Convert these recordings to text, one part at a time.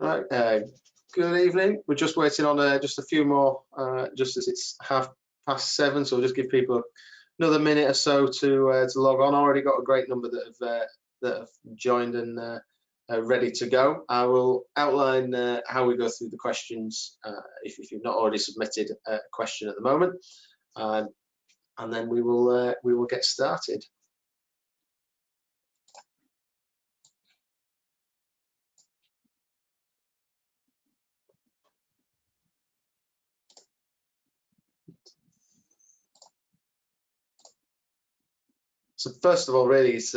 Right, good evening. We're just waiting on just a few more, just as it's 7:30, so we'll just give people another minute or so to log on. Already got a great number that have joined and ready to go. I will outline how we go through the questions if you've not already submitted a question at the moment, and then we will get started. So first of all, really, it's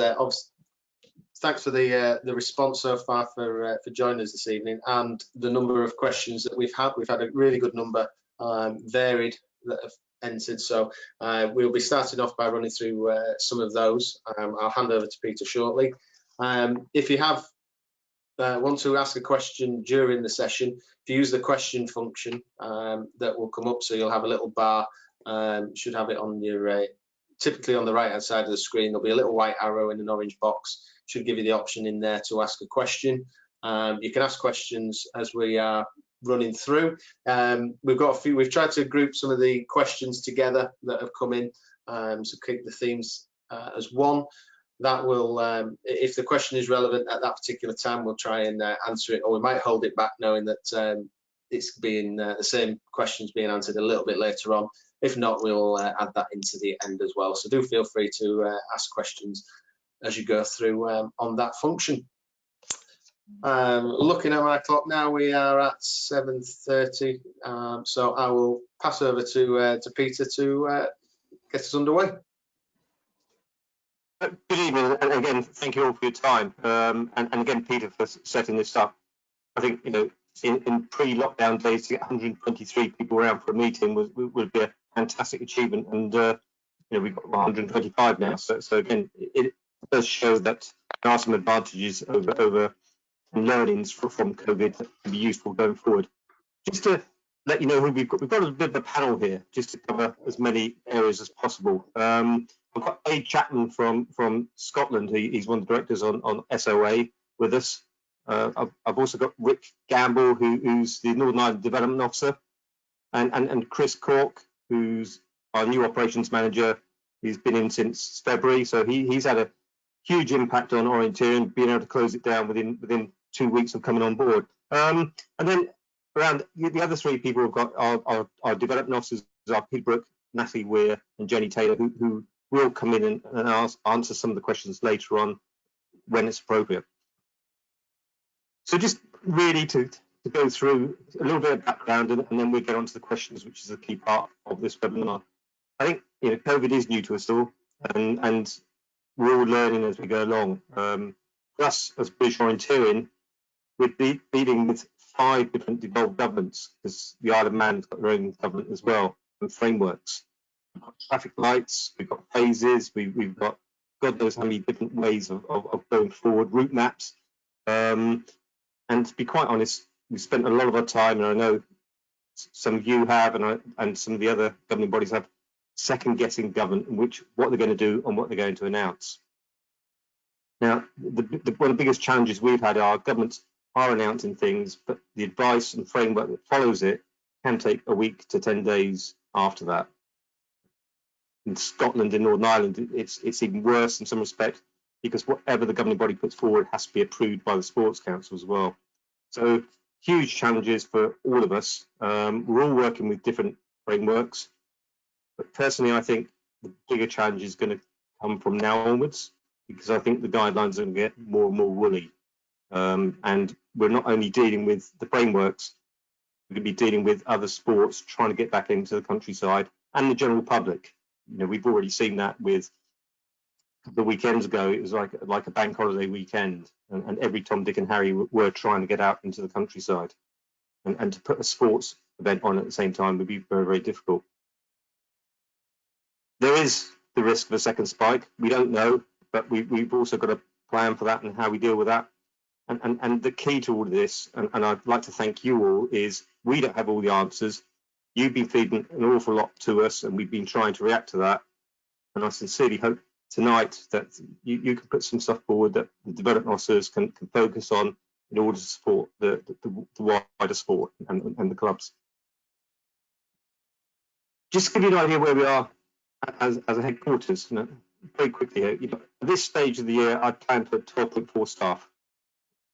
thanks for the response so far for joining us this evening and the number of questions that we've had. We've had a really good number, varied, that have entered. So we'll be starting off by running through some of those. I'll hand over to Peter shortly. If you want to ask a question during the session, if you use the question function that will come up, so you'll have a little bar, should have it on your typically on the right hand side of the screen. There'll be a little white arrow in an orange box, should give you the option in there to ask a question. You can ask questions as we are running through. We've tried to group some of the questions together that have come in, so keep the themes as one. That will, if the question is relevant at that particular time, we'll try and answer it, or we might hold it back knowing that it's being the same questions being answered a little bit later on. If not, we'll add that into the end as well. So do feel free to ask questions as you go through on that function. Looking at my clock now, we are at 7:30, so I will pass over to Peter to get us underway. Good evening, and again, thank you all for your time, and again, Peter, for setting this up. I think, you know, in pre-lockdown days, to get 123 people around for a meeting would be a fantastic achievement, and you know, we've got 125 now. So again, it does show that there are some advantages over learnings from COVID that can be useful going forward. Just to let you know who we've got a bit of a panel here, just to cover as many areas as possible. I've got Aid Chapman from Scotland. He's one of the directors on SOA with us. I've also got Rick Gamble, who's the Northern Ireland Development Officer, and Chris Cork, who's our new operations manager. He's been in since February, so he's had a huge impact on Orienteering, being able to close it down within 2 weeks of coming on board. And then around the other three people we've got our development officers are Pete Brooke, Natalie Weir, and Jenny Taylor, who will come in and answer some of the questions later on when it's appropriate. So just really to go through a little bit of background, and then we'll get on to the questions, which is a key part of this webinar. I think, you know, COVID is new to us all, and we're all learning as we go along. For us as British Orienteering, we're dealing with 5 different devolved governments, because the Isle of Man has got their own government as well, and frameworks. We've got traffic lights, we've got phases, we've got God knows how many different ways of going forward, route maps. And to be quite honest, we spent a lot of our time, and I know some of you have, and some of the other governing bodies have, second guessing government, what they're going to do and what they're going to announce. Now, one of the biggest challenges we've had are governments are announcing things, but the advice and framework that follows it can take a week to 10 days after that. In Scotland, in Northern Ireland, it's even worse in some respect, because whatever the governing body puts forward has to be approved by the Sports Council as well. So huge challenges for all of us. We're all working with different frameworks, but personally, I think the bigger challenge is going to come from now onwards, because I think the guidelines are going to get more and more woolly. And we're not only dealing with the frameworks, we're going to be dealing with other sports trying to get back into the countryside and the general public. You know, we've already seen that with the weekends ago. It was like a bank holiday weekend, and every Tom, Dick and Harry were trying to get out into the countryside, and to put a sports event on at the same time would be very, very difficult. There is the risk of a second spike. We don't know, but we've also got a plan for that and how we deal with that. And the key to all of this, and I'd like to thank you all, is we don't have all the answers. You've been feeding an awful lot to us, and we've been trying to react to that. And I sincerely hope tonight that you can put some stuff forward that the development officers can focus on in order to support the wider sport and the clubs. Just to give you an idea where we are as a headquarters, very quickly here, at this stage of the year, I plan for 12.4 staff.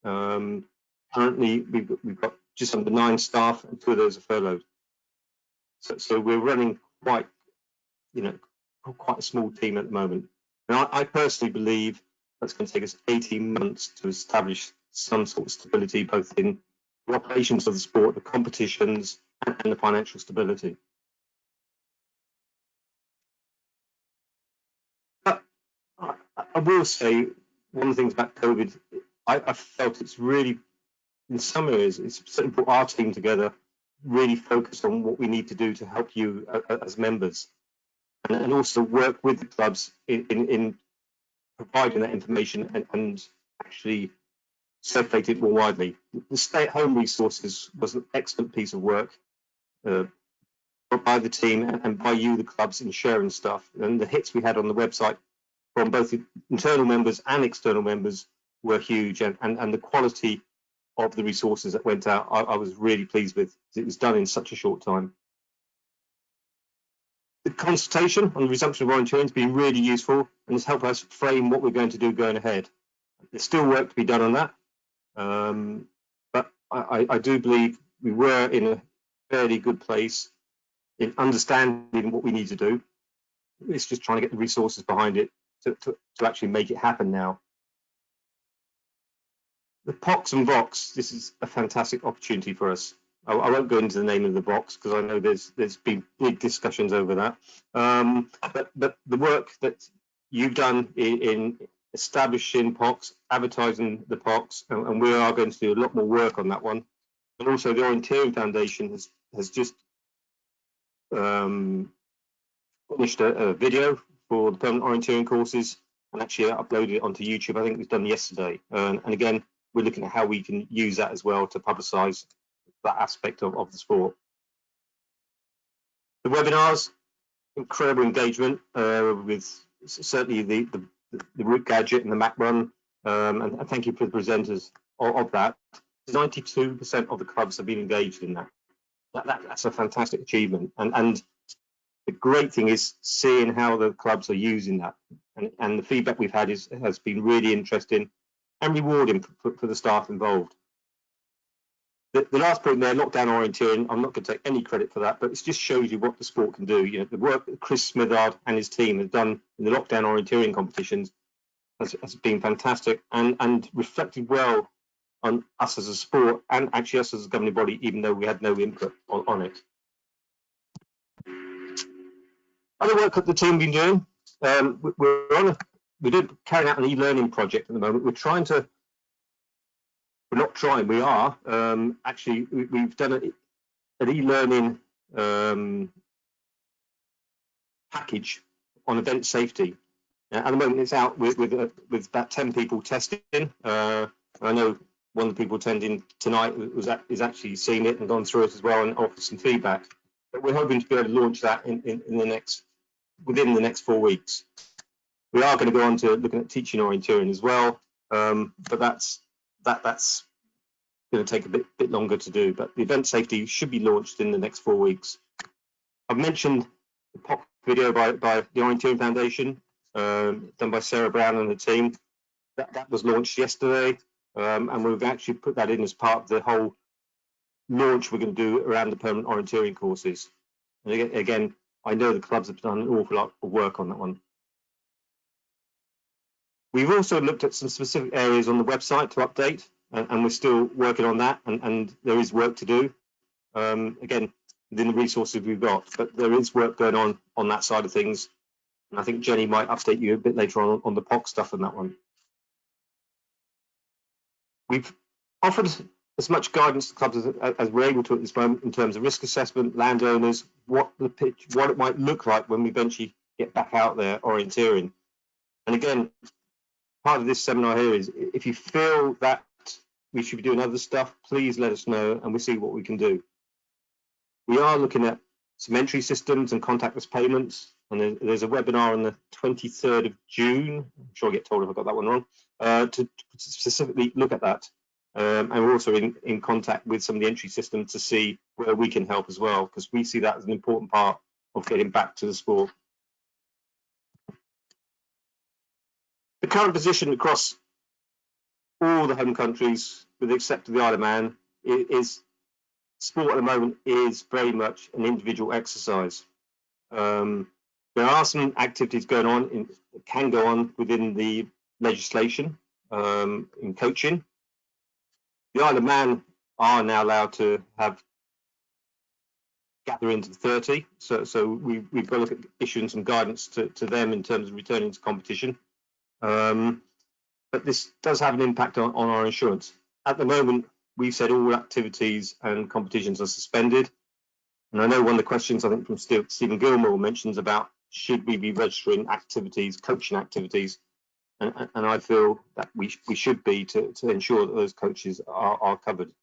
Currently, we've got just under 9 staff, and 2 of those are furloughed. So we're running quite a small team at the moment. And I personally believe that's going to take us 18 months to establish some sort of stability, both in the operations of the sport, the competitions, and the financial stability. But I will say, one of the things about COVID, I felt it's really, in some areas, it's certainly brought our team together, really focused on what we need to do to help you as members, and also work with the clubs in providing that information and actually circulate it more widely. The stay-at-home resources was an excellent piece of work by the team and by you, the clubs, in sharing stuff. And the hits we had on the website from both internal members and external members were huge, and the quality of the resources that went out, I was really pleased with. It was done in such a short time. The consultation on the resumption of orienteering has been really useful and has helped us frame what we're going to do going ahead. There's still work to be done on that, but I do believe we were in a fairly good place in understanding what we need to do. It's just trying to get the resources behind it to actually make it happen now. The POCs and VOCs, this is a fantastic opportunity for us. I won't go into the name of the box because I know there's been big discussions over that. But the work that you've done in establishing POCs, advertising the POCs, and we are going to do a lot more work on that one. And also the Orienteering Foundation has just finished a video for the permanent orienteering courses and actually uploaded it onto YouTube. I think it was done yesterday. And again, we're looking at how we can use that as well to publicise that aspect of the sport. The webinars, incredible engagement with certainly the root gadget and the map run, and thank you for the presenters of that. 92% of the clubs have been engaged in that. That's a fantastic achievement, and the great thing is seeing how the clubs are using that, and the feedback we've had has been really interesting and rewarding for the staff involved. The last point there, lockdown orienteering, I'm not going to take any credit for that, but it just shows you what the sport can do. The work that Chris Smithard and his team have done in the lockdown orienteering competitions has been fantastic and reflected well on us as a sport and actually us as a governing body, even though we had no input on it. Other work that the team have been doing, we're carrying out an e-learning project at the moment. We are actually, we've done an e-learning package on event safety. At the moment, it's out with about 10 people testing. I know one of the people attending tonight is actually seen it and gone through it as well and offered some feedback. But we're hoping to be able to launch that within the next 4 weeks. We are going to go on to looking at teaching orienteering as well, but that's going to take a bit longer to do. But the event safety should be launched in the next 4 weeks. I've mentioned the POC video by the Orienteering Foundation, done by Sarah Brown and the team. That was launched yesterday, and we've actually put that in as part of the whole launch we're going to do around the permanent orienteering courses. And again, I know the clubs have done an awful lot of work on that one. We've also looked at some specific areas on the website to update, and we're still working on that, and there is work to do. Again, within the resources we've got, but there is work going on that side of things. And I think Jenny might update you a bit later on the POC stuff on that one. We've offered as much guidance to clubs as we're able to at this moment in terms of risk assessment, landowners, what it might look like when we eventually get back out there orienteering. And again, part of this seminar here is if you feel that we should be doing other stuff, please let us know and we'll see what we can do. We are looking at some entry systems and contactless payments, and there's a webinar on the 23rd of June. I'm sure I get told if I got that one wrong, to specifically look at that. And we're also in contact with some of the entry systems to see where we can help as well, because we see that as an important part of getting back to the sport. The current position across all the home countries, with the exception of the Isle of Man, is sport at the moment is very much an individual exercise. There are some activities going on, can go on within the legislation in coaching. The Isle of Man are now allowed to have gatherings of 30, so we've got to look at issuing some guidance to them in terms of returning to competition. But this does have an impact on our insurance. At the moment, we've said all activities and competitions are suspended. And I know one of the questions, I think, from Stephen Gilmore mentions about should we be registering activities, coaching activities, and I feel that we should be to ensure that those coaches are covered.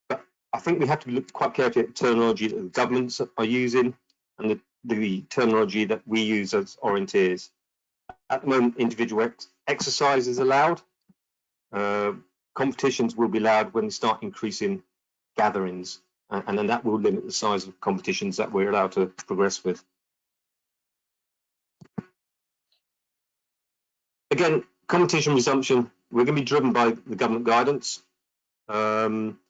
But I think we have to look quite carefully at the terminology that the governments are using and the terminology that we use as orienteers. At the moment, individual exercise is allowed. Competitions will be allowed when they start increasing gatherings, and then that will limit the size of competitions that we're allowed to progress with. Again, competition resumption, we're going to be driven by the government guidance. Some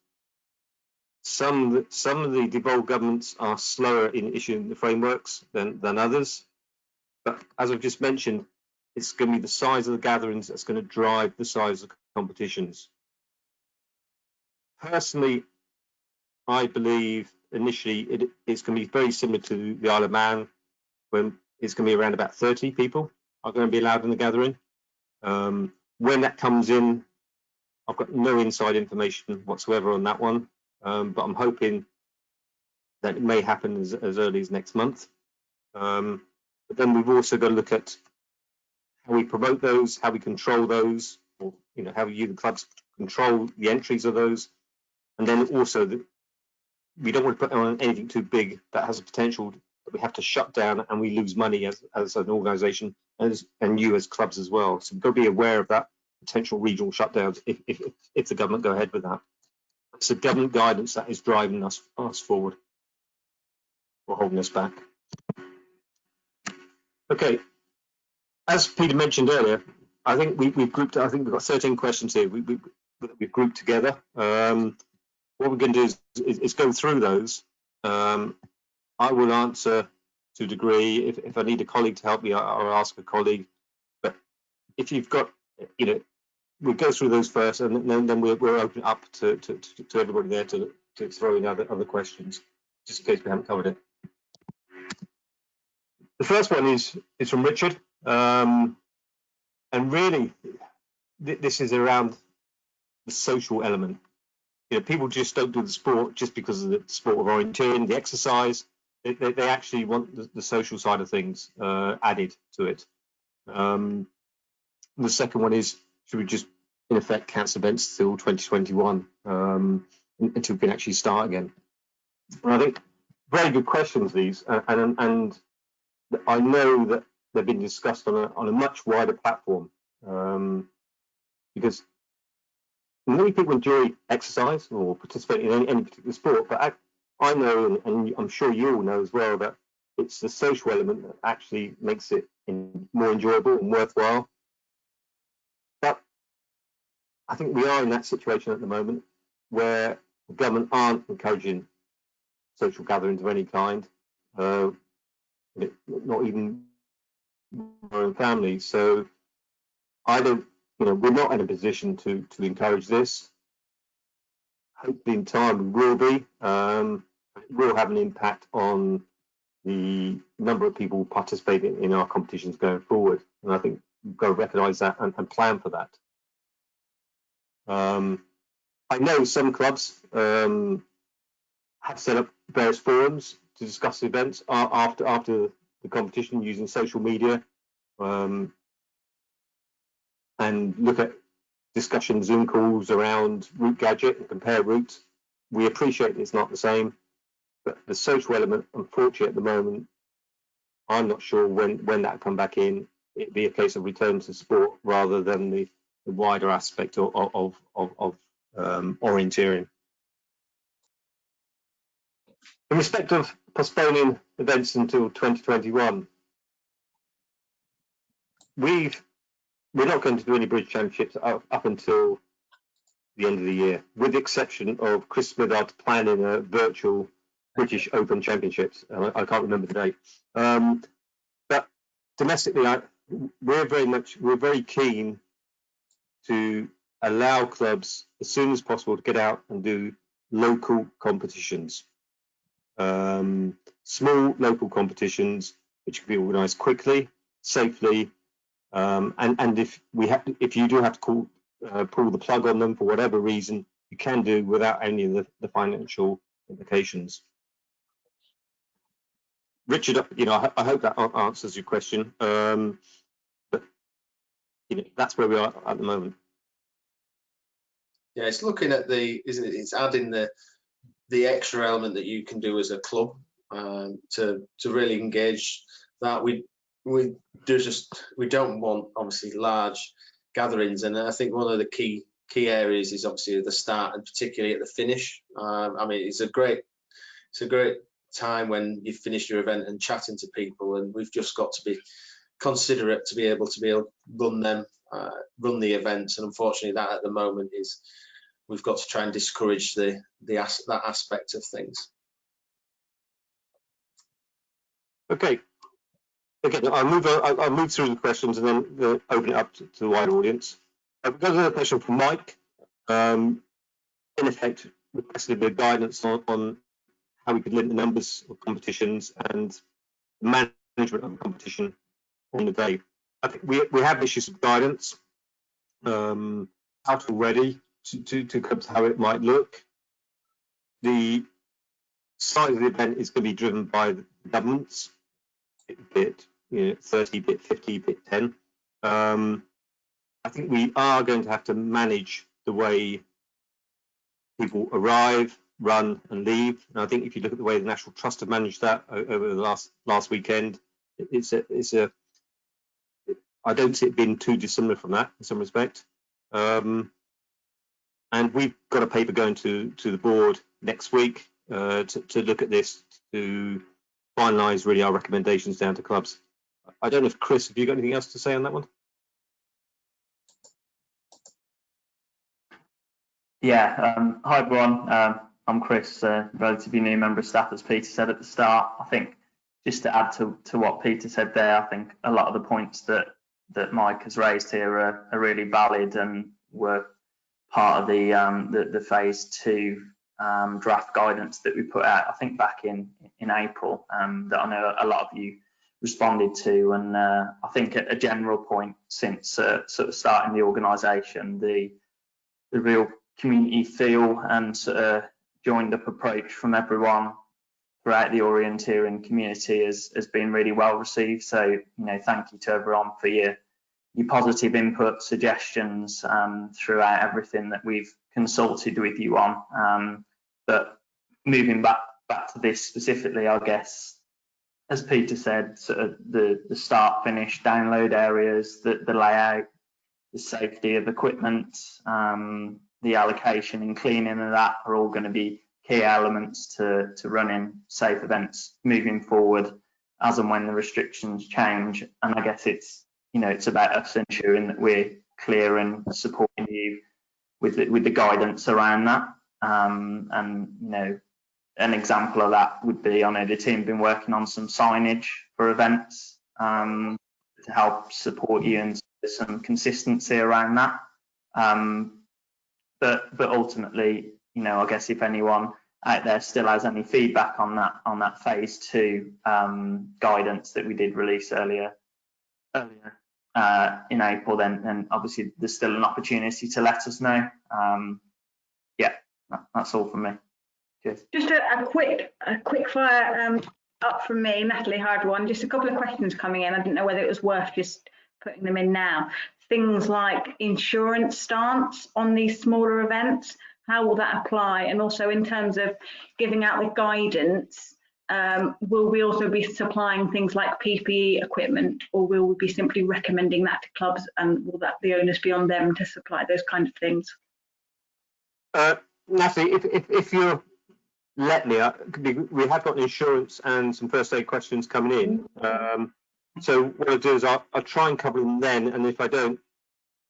of the devolved governments are slower in issuing the frameworks than others. But as I've just mentioned, it's going to be the size of the gatherings that's going to drive the size of competitions. Personally, I believe initially it's going to be very similar to the Isle of Man, when it's going to be around about 30 people are going to be allowed in the gathering. When that comes in, I've got no inside information whatsoever on that one, but I'm hoping that it may happen as early as next month. But then we've also got to look at how we promote those, how we control those, or how you, the clubs, control the entries of those, and then also we don't want to put on anything too big that has a potential that we have to shut down and we lose money as an organisation and you as clubs as well. So we've got to be aware of that potential regional shutdowns if the government go ahead with that. It's the government guidance that is driving us forward or holding us back. Okay, as Peter mentioned earlier, I think we've grouped. I think we've got 13 questions here. We've grouped together. What we're going to do is go through those. I will answer to a degree. If I need a colleague to help me, I'll ask a colleague. But if you've got, we'll go through those first, and then we'll open it up to everybody there to throw in other questions, just in case we haven't covered it. The first one is from Richard, and really, this is around the social element. People just don't do the sport just because of the sport of orienteering, the exercise. They actually want the social side of things added to it. The second one is, should we just, in effect, cancel events till 2021 until we can actually start again? And I think very good questions, these, and I know that they've been discussed on a much wider platform, because many people enjoy exercise or participate in any particular sport, but I know, and I'm sure you all know as well, that it's the social element that actually makes it more enjoyable and worthwhile. But I think we are in that situation at the moment where the government aren't encouraging social gatherings of any kind, not even our own families. So I don't, we're not in a position to encourage this. Hopefully in time we will be. It will have an impact on the number of people participating in our competitions going forward. And I think we've got to recognise that and plan for that. I know some clubs have set up various forums to discuss events after the competition using social media, and look at discussion Zoom calls around route gadget and compare routes. We appreciate it's not the same, but the social element, unfortunately, at the moment, I'm not sure when that come back in. It'd be a case of return to sport rather than the wider aspect of orienteering. In respect of postponing events until 2021, we're not going to do any Bridge Championships up until the end of the year, with the exception of Chris Smithard's planning a virtual British Open Championships. I can't remember the date. But domestically, we're very keen to allow clubs as soon as possible to get out and do local competitions, small local competitions which can be organised quickly, safely, and if you do have to pull the plug on them for whatever reason, you can do without any of the financial implications. Richard, I hope that answers your question, but that's where we are at the moment. Yeah, it's looking at it's adding the extra element that you can do as a club to really engage that. We don't want obviously large gatherings, and I think one of the key areas is obviously at the start and particularly at the finish. I mean, it's a great time when you've finished your event and chatting to people, and we've just got to be considerate to be able to run the events, and unfortunately that at the moment is we've got to try and discourage that aspect of things. Okay. Okay, I'll move through the questions and then open it up to the wider audience. We've got another question from Mike. In effect, requested a bit of guidance on how we could limit the numbers of competitions and management of competition on the day. I think we have issues of guidance out already to come to how it might look. The size of the event is going to be driven by the governments, bit 30, bit 50, bit 10. I think we are going to have to manage the way people arrive, run and leave. And I think if you look at the way the National Trust have managed that over the last weekend, I don't see it being too dissimilar from that in some respect. And we've got a paper going to the board next week to look at this, to finalise really our recommendations down to clubs. I don't know if Chris, have you got anything else to say on that one? Yeah, hi everyone. I'm Chris, relatively new member of staff, as Peter said at the start. I think just to add to what Peter said there, I think a lot of the points that Mike has raised here are really valid and were part of the phase 2 draft guidance that we put out, I think back in April, that I know a lot of you responded to. And I think at a general point since sort of starting the organisation, the real community feel and sort of joined up approach from everyone throughout the orienteering community has been really well received. So, thank you to everyone for your positive input, suggestions throughout everything that we've consulted with you on. But moving back to this specifically, I guess, as Peter said, sort of the start, finish, download areas, the layout, the safety of equipment, the allocation and cleaning of that are all going to be key elements to running safe events moving forward as and when the restrictions change. And I guess it's about us ensuring that we're clear and supporting you with the guidance around that. And an example of that would be, I know the team have been working on some signage for events to help support you and some consistency around that. But ultimately, I guess if anyone out there still has any feedback on that phase 2 guidance that we did release earlier in April, then obviously there's still an opportunity to let us know. Yeah, that's all from me. Cheers. Just a quick fire up from me, Natalie, hard one. Just a couple of questions coming in. I didn't know whether it was worth just putting them in now. Things like insurance stance on these smaller events, how will that apply? And also in terms of giving out the guidance, will we also be supplying things like PPE equipment, or will we be simply recommending that to clubs, and will that the onus be on them to supply those kind of things? Natalie, if you're let me, we have got insurance and some first aid questions coming in. So what I'll do is I'll try and cover them then, and if I don't,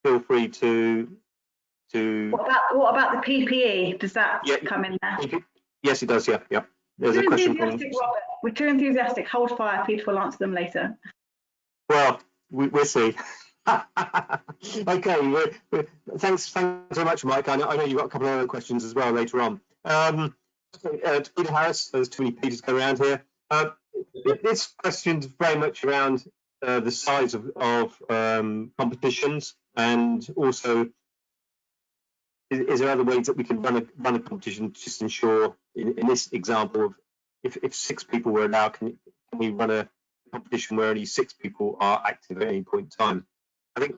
feel free to. What about the PPE? Does that come in there? Yes, it does. Yeah. There's a question. Robert. We're too enthusiastic. Hold fire. Peter will answer them later. Well, we'll see. Okay. Thanks very much, Mike. I know you've got a couple of other questions as well later on. To Peter Harris, there's too many Peters go around here. This question's very much around the size of competitions, and also is there other ways that we can run a competition to just ensure, in this example, of if 6 people were allowed, can we run a competition where only 6 people are active at any point in time? I think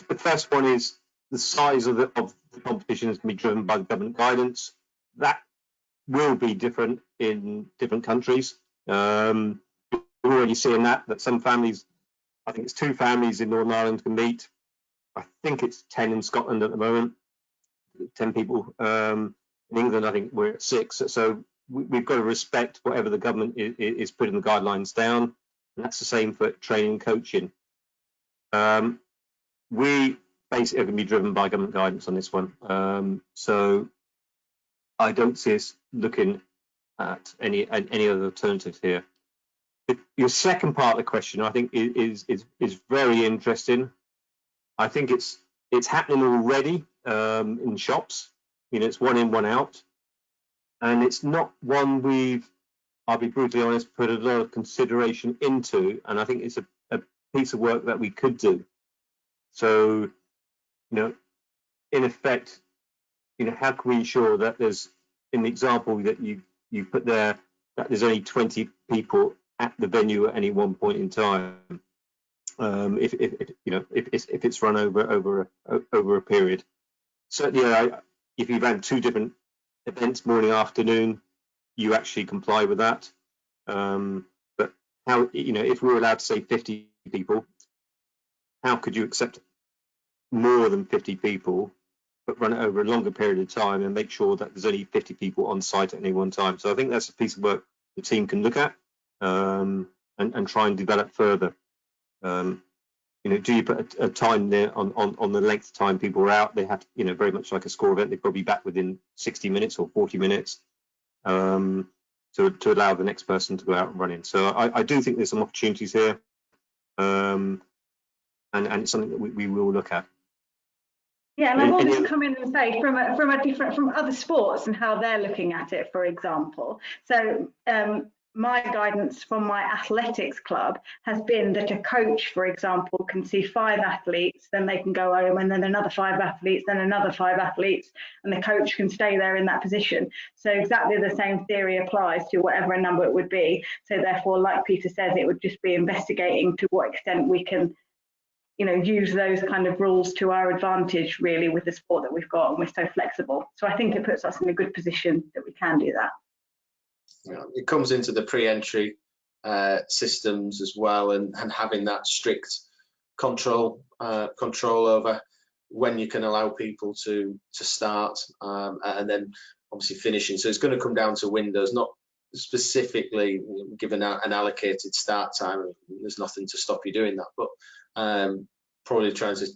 the first one is the size of the competitions can be driven by the government guidance. That will be different in different countries. We're already seeing that some families, I think it's 2 families in Northern Ireland can meet. I think it's 10 in Scotland at the moment, 10 people. In England, I think we're at 6. So we've got to respect whatever the government is putting the guidelines down. And that's the same for training and coaching. We basically are going to be driven by government guidance on this one. So I don't see us looking at any other alternatives here. Your second part of the question, I think, is very interesting. I think it's happening already in shops. You know, it's 1 in, 1 out, and it's not one I'll be brutally honest, put a lot of consideration into, and I think it's a piece of work that we could do. So, you know, in effect, you know, how can we ensure that there's, in the example that you put there, that there's only 20 people at the venue at any one point in time, if it's run over a period. Certainly, if you've had 2 different events, morning, afternoon, you actually comply with that. But how, you know, if we were allowed to say 50 people, how could you accept more than 50 people, but run it over a longer period of time and make sure that there's only 50 people on site at any one time? So I think that's a piece of work the team can look at and try and develop further. You know, do you put a time there on the length of time people are out? They have, you know, very much like a score event, they've got to be back within 60 minutes or 40 minutes to allow the next person to go out and run in. So I do think there's some opportunities here, and it's something that we will look at. Yeah, and I want to come in and say from other sports and how they're looking at it, for example. So my guidance from my athletics club has been that a coach, for example, can see 5 athletes, then they can go home, and then another 5 athletes, then another 5 athletes, and the coach can stay there in that position. So exactly the same theory applies to whatever number it would be. So therefore, like Peter says, it would just be investigating to what extent we can, you know, use those kind of rules to our advantage, really, with the sport that we've got, and we're so flexible. So I think it puts us in a good position that we can do that. Yeah, it comes into the pre-entry systems as well, and having that strict control over when you can allow people to start, and then obviously finishing. So it's going to come down to windows, not specifically given an allocated start time. There's nothing to stop you doing that, but probably trying to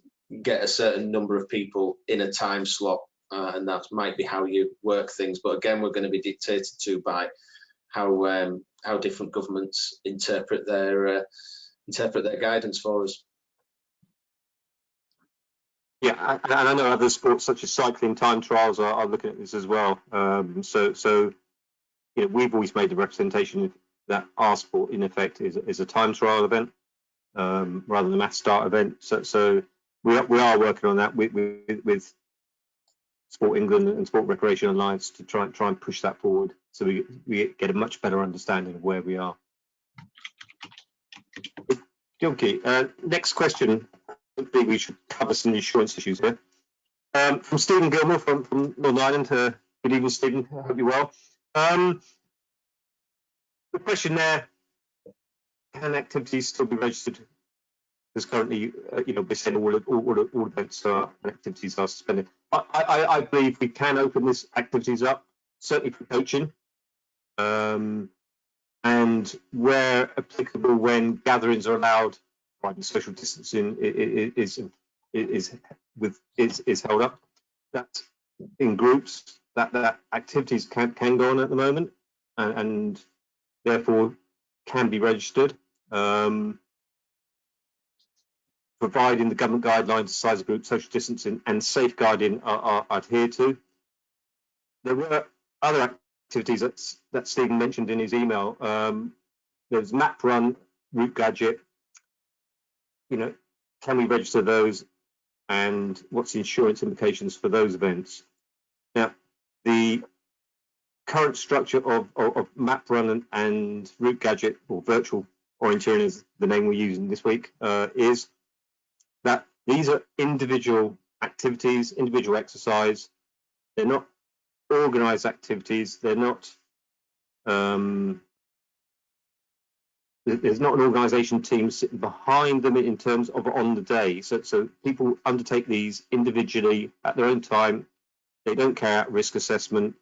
get a certain number of people in a time slot, and that might be how you work things. But again, we're going to be dictated to by how different governments interpret their guidance for us. Yeah, and I know other sports such as cycling time trials are looking at this as well. So you know, we've always made the representation that our sport, in effect, is a time trial event rather than a mass start event. So we are working on that with Sport England and Sport Recreation Alliance to try and push that forward, so we get a much better understanding of where we are. Okay, next question. Hopefully we should cover some insurance issues here. From Stephen Gilmore from Northern Ireland. Good evening, Stephen. I hope you're well. The question there, can activities still be registered? Because currently, we're saying all events and activities are suspended. I believe we can open this activities up, certainly for coaching, and where applicable, when gatherings are allowed, providing social distancing is held up. That in groups, that activities can go on at the moment, and therefore can be registered. Providing the government guidelines, size of group, social distancing and safeguarding are adhered to. There were other activities that Stephen mentioned in his email. There's map run, route gadget. Can we register those, and what's the insurance implications for those events? Now, the current structure of map run and route gadget, or virtual orienteering is the name we're using this week, is that these are individual activities, individual exercise. They're not organised activities. They're not. There's not an organisation team sitting behind them in terms of on the day. So people undertake these individually at their own time. They don't carry out risk assessment.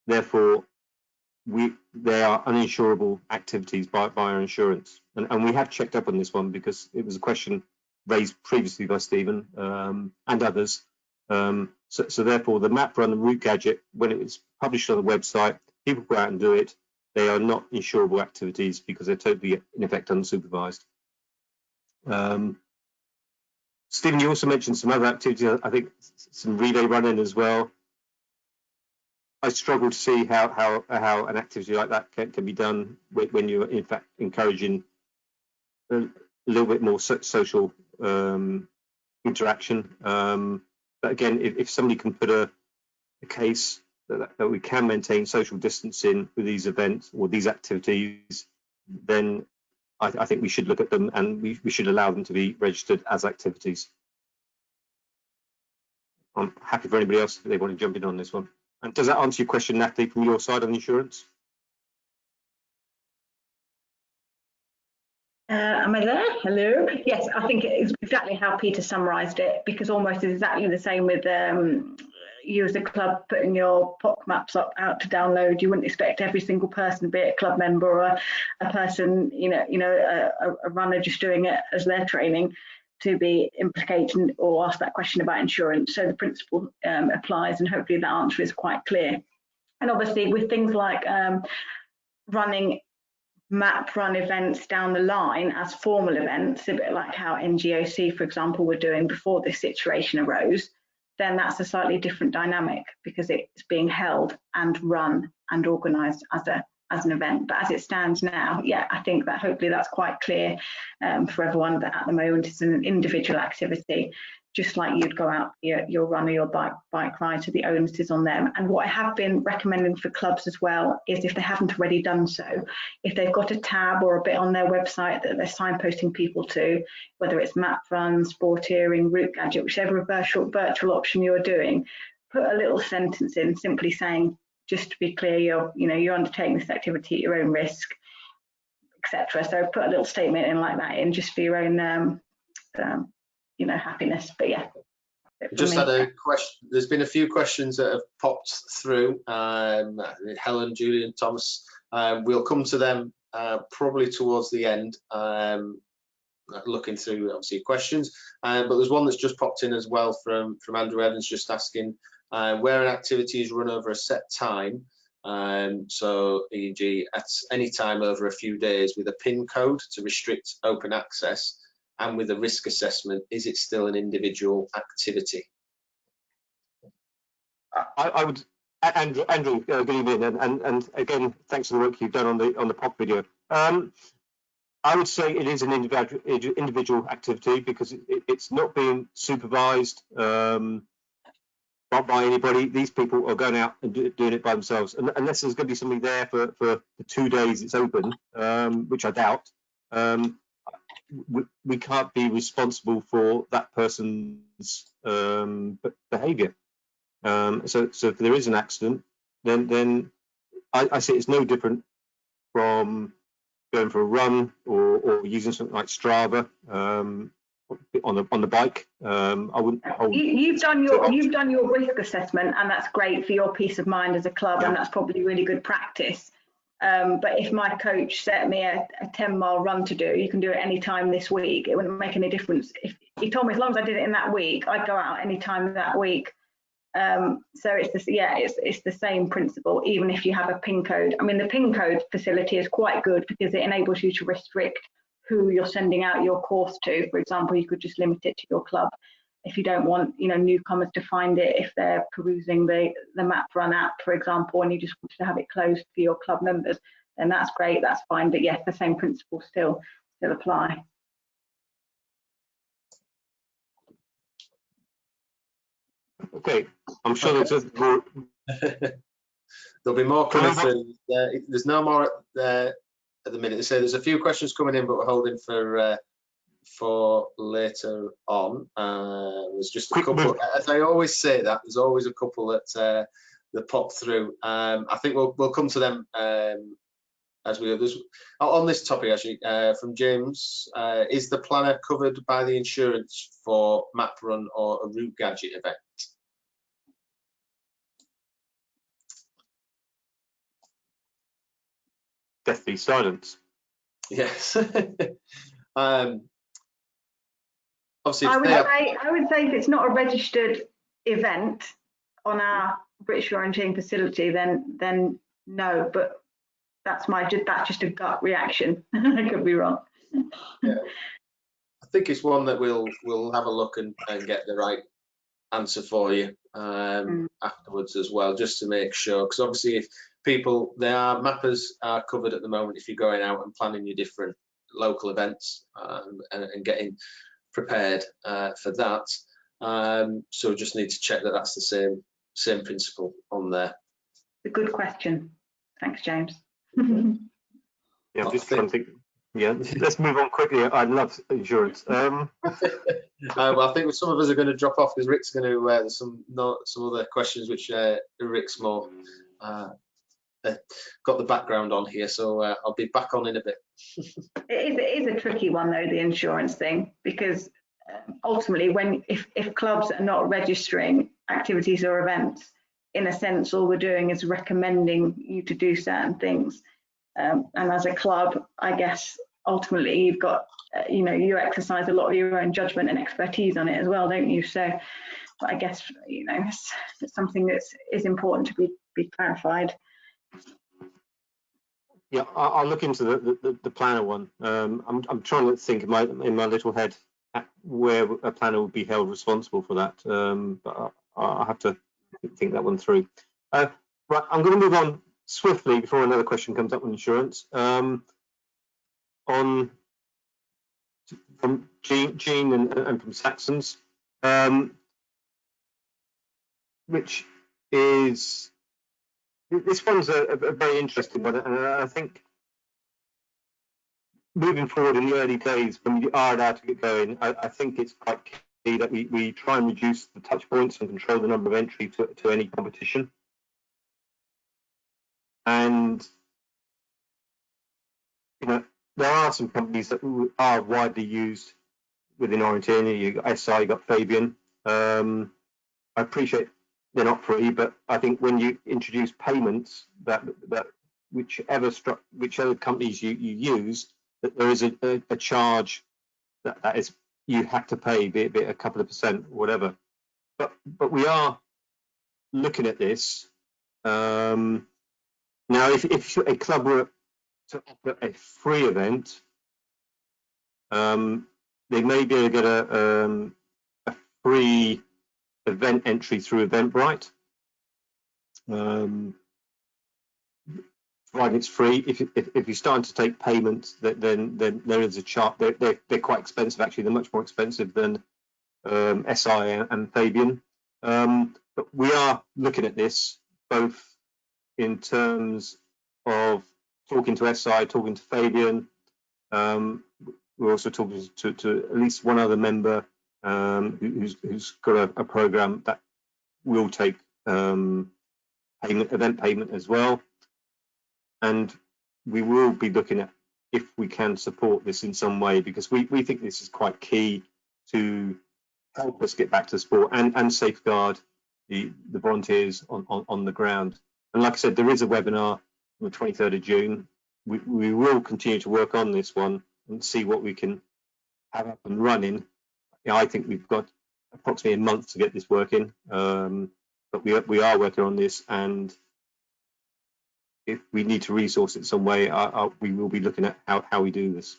Therefore, they are uninsurable activities by our insurance. And we have checked up on this one because it was a question raised previously by Stephen and others. So therefore, the map run and route gadget, when it was published on the website, people go out and do it. They are not insurable activities because they're totally, in effect, unsupervised. Stephen, you also mentioned some other activities. I think some relay running as well. I struggle to see how an activity like that can be done when you're, in fact, encouraging a little bit more social interaction. But again, if somebody can put a case that we can maintain social distancing with these events or these activities, then I think we should look at them, and we should allow them to be registered as activities. I'm happy for anybody else if they want to jump in on this one. And does that answer your question, Natalie, from your side on insurance? Am I there? Hello. Yes, I think it's exactly how Peter summarised it, because almost exactly the same with you as a club putting your POC maps out to download. You wouldn't expect every single person, be it a club member or a person, a runner just doing it as their training, to be implicated or ask that question about insurance. So the principle applies, and hopefully the answer is quite clear. And obviously with things like running map run events down the line as formal events, a bit like how NGOC, for example, were doing before this situation arose, then that's a slightly different dynamic because it's being held and run and organised as an event. But as it stands now, yeah, I think that hopefully that's quite clear for everyone that at the moment it's an individual activity, just like you'd go out your run or your bike ride, so the onus is on them. And what I have been recommending for clubs as well is, if they haven't already done so, if they've got a tab or a bit on their website that they're signposting people to, whether it's map run, sporteering, route gadget, whichever virtual option you're doing, put a little sentence in simply saying, just to be clear, you're undertaking this activity at your own risk, etc. So put a little statement in like that in, just for your own happiness. But yeah, just had a question. There's been a few questions that have popped through. Helen, Julian, Thomas, we'll come to them probably towards the end, looking through obviously questions, but there's one that's just popped in as well from Andrew Evans, just asking where an activity is run over a set time, so e.g. at any time over a few days, with a PIN code to restrict open access and with a risk assessment, is it still an individual activity? I would, Andrew, good evening, and again, thanks for the work you've done on the POC video. I would say it is an individual activity because it's not being supervised by anybody. These people are going out and doing it by themselves, unless there's going to be somebody there for the 2 days it's open, which I doubt. We can't be responsible for that person's behaviour. So if there is an accident, then I say it's no different from going for a run or using something like Strava on the bike. I wouldn't hold. You've done your risk assessment, and that's great for your peace of mind as a club, Yeah. and that's probably really good practice. But if my coach set me a 10-mile run to do, you can do it any time this week, it wouldn't make any difference. If he told me as long as I did it in that week, I'd go out any time that week. So it's the same principle, even if you have a PIN code. I mean, the PIN code facility is quite good because it enables you to restrict who you're sending out your course to. For example, you could just limit it to your club if you don't want, newcomers to find it if they're perusing the MapRun app, for example, and you just want to have it closed for your club members. Then that's great, that's fine. But yes, the same principles still apply. Okay, I'm sure there's more. There'll be more coming through. There's no more at the minute. They say there's a few questions coming in, but we're holding for later on. There's just a couple. As I always say, there's always a couple that pop through. I think we'll come to them as we go. On this topic, actually, from James, is the planner covered by the insurance for MapRun or a Route Gadget event? Deathly silence. Yes. Obviously, I would say if it's not a registered event on our British Orienteering facility, then no. But that's just a gut reaction. I could be wrong. Yeah. I think it's one that we'll have a look and get the right answer for you afterwards as well, just to make sure. Because obviously, if mappers are covered at the moment if you're going out and planning your different local events and getting prepared for that. So just need to check that that's the same principle on there. A good question. Thanks, James. Yeah, I'm just trying to think. Yeah, let's move on quickly. I love insurance. Well, I think some of us are going to drop off because Rick's going to. There's some other questions which Rick's more got the background on here, so I'll be back on in a bit. It is a tricky one though, the insurance thing, because ultimately, if clubs are not registering activities or events, in a sense, all we're doing is recommending you to do certain things. And as a club, I guess ultimately you've got, you exercise a lot of your own judgment and expertise on it as well, don't you? So I guess, it's something that is important to be clarified. Yeah, I'll look into the planner one. I'm trying to think in my little head where a planner would be held responsible for that, but I'll have to think that one through. Right, I'm going to move on swiftly before another question comes up on insurance. From Jean and from SAXONS, which is, this one's a very interesting one, and I think moving forward in the early days when we are allowed to get going, I think it's quite key that we try and reduce the touch points and control the number of entry to any competition. And there are some companies that are widely used within orienteering. You got SI, you got Fabian. I appreciate they're not free, but I think when you introduce payments that whichever companies you use, that there is a charge that is you have to pay, be it a couple of percent, whatever. But we are looking at this. Now, if a club were to offer a free event, they may be able to get a free event entry through Eventbrite. Providing it's free. If you're starting to take payments, then there is a charge. They're quite expensive. Actually, they're much more expensive than SI and Fabian. But we are looking at this both in terms of talking to SI, talking to Fabian. We're also talking to at least one other member who's got a program that will take event payment as well. And we will be looking at if we can support this in some way, because we think this is quite key to help us get back to sport and safeguard the volunteers on the ground. And like I said, there is a webinar on the 23rd of June. We will continue to work on this one and see what we can have up and running. I think we've got approximately a month to get this working, but we are working on this, and if we need to resource it some way, we will be looking at how we do this.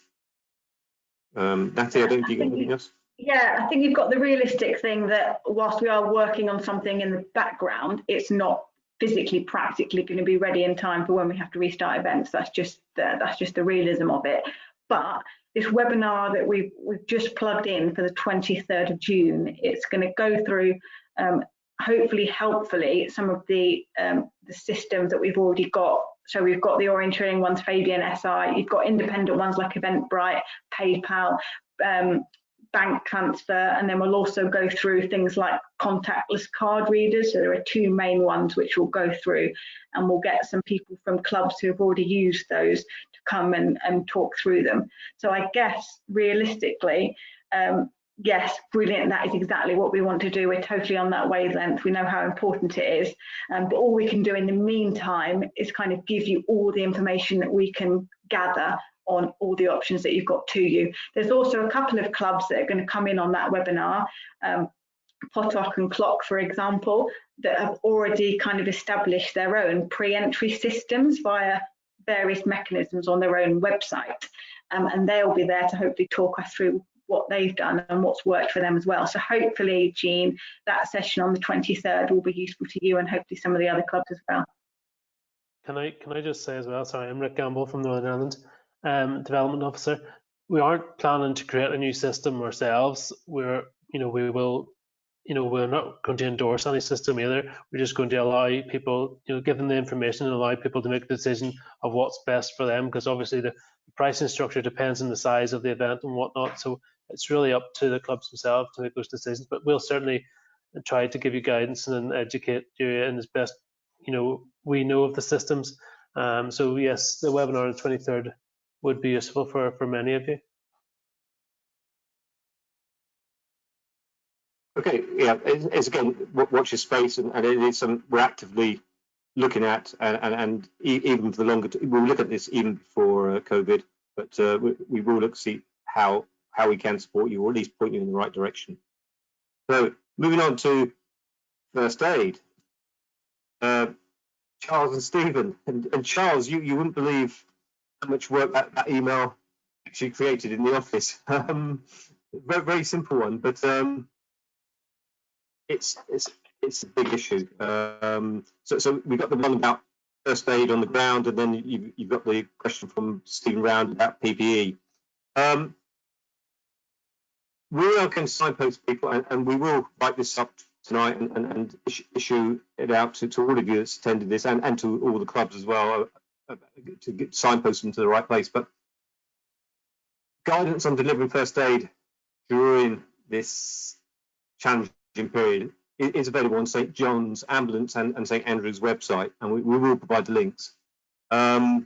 Natalie, I don't think you got anything else? Yeah, I think you've got the realistic thing that whilst we are working on something in the background, it's not physically, practically going to be ready in time for when we have to restart events. That's just the realism of it. But this webinar that we've just plugged in for the 23rd of June, it's going to go through, hopefully, helpfully, some of the systems that we've already got. So we've got the Orienteering ones, Fabian SI, you've got independent ones like Eventbrite, PayPal, bank transfer, and then we'll also go through things like contactless card readers. So there are two main ones which we'll go through, and we'll get some people from clubs who have already used those to come and talk through them. So I guess realistically, yes, brilliant, that is exactly what we want to do. We're totally on that wavelength. We know how important it is, but all we can do in the meantime is kind of give you all the information that we can gather on all the options that you've got to you. There's also a couple of clubs that are going to come in on that webinar, Potok and Clock, for example, that have already kind of established their own pre-entry systems via various mechanisms on their own website, and they'll be there to hopefully talk us through what they've done and what's worked for them as well. So hopefully, Jean, that session on the 23rd will be useful to you and hopefully some of the other clubs as well. Can I just say as well, sorry, I'm Rick Gamble from Northern Ireland, Development Officer. We aren't planning to create a new system ourselves. We're not going to endorse any system either. We're just going to allow people, give them the information and allow people to make the decision of what's best for them, because obviously the pricing structure depends on the size of the event and whatnot. So it's really up to the clubs themselves to make those decisions. But we'll certainly try to give you guidance and educate you in as best we know of the systems. So yes, the webinar on the 23rd would be useful for many of you. Okay, yeah, it's again, watch your space, and it is something we're actively looking at, and even for the longer, we'll look at this even before COVID, but we will look to see how we can support you, or at least point you in the right direction. So moving on to first aid. Charles and Stephen, and Charles, you wouldn't believe how much work that email actually created in the office. Very, very simple one, but it's a big issue. So we got the one about first aid on the ground, and then you've got the question from Stephen Round about PPE. We are going to signpost people, and we will write this up tonight and issue it out to all of you that's attended this, and to all the clubs as well, to get signpost them to the right place. But guidance on delivering first aid during this challenging period is available on St John's Ambulance and St Andrew's website, and we will provide the links. There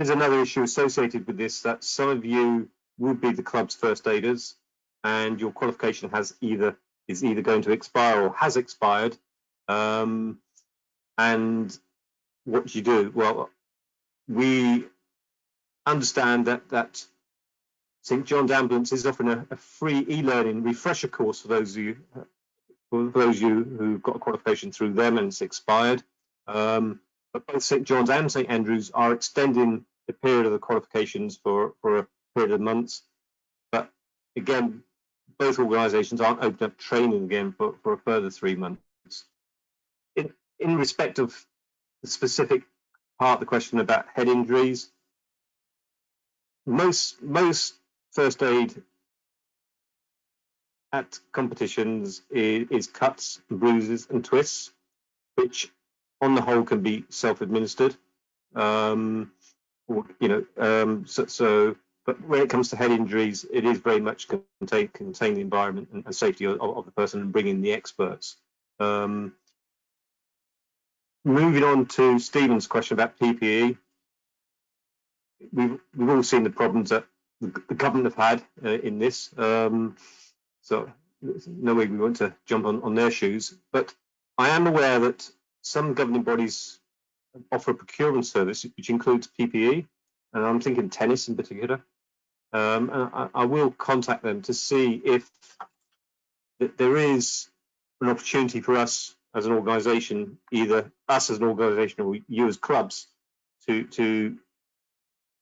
is another issue associated with this, that some of you will be the club's first aiders, and your qualification is either going to expire or has expired. And what do you do? Well, we understand that St John's Ambulance is offering a free e-learning refresher course for those of you who've got a qualification through them and it's expired. But both St John's and St Andrews are extending the period of the qualifications for a period of months. But again, both organisations aren't opening up training again for a further 3 months. In respect of the specific part of the question about head injuries, most first aid at competitions is cuts, and bruises and twists, which on the whole can be self-administered. But when it comes to head injuries, it is very much contain the environment and safety of the person and bring in the experts. Moving on to Stephen's question about PPE. we've all seen the problems that the government have had in this. So no way we want to jump on their shoes, but I am aware that some governing bodies offer a procurement service which includes PPE, and I'm thinking tennis in particular. And I will contact them to see if there is an opportunity for us as an organisation, either us as an organisation or you as clubs, to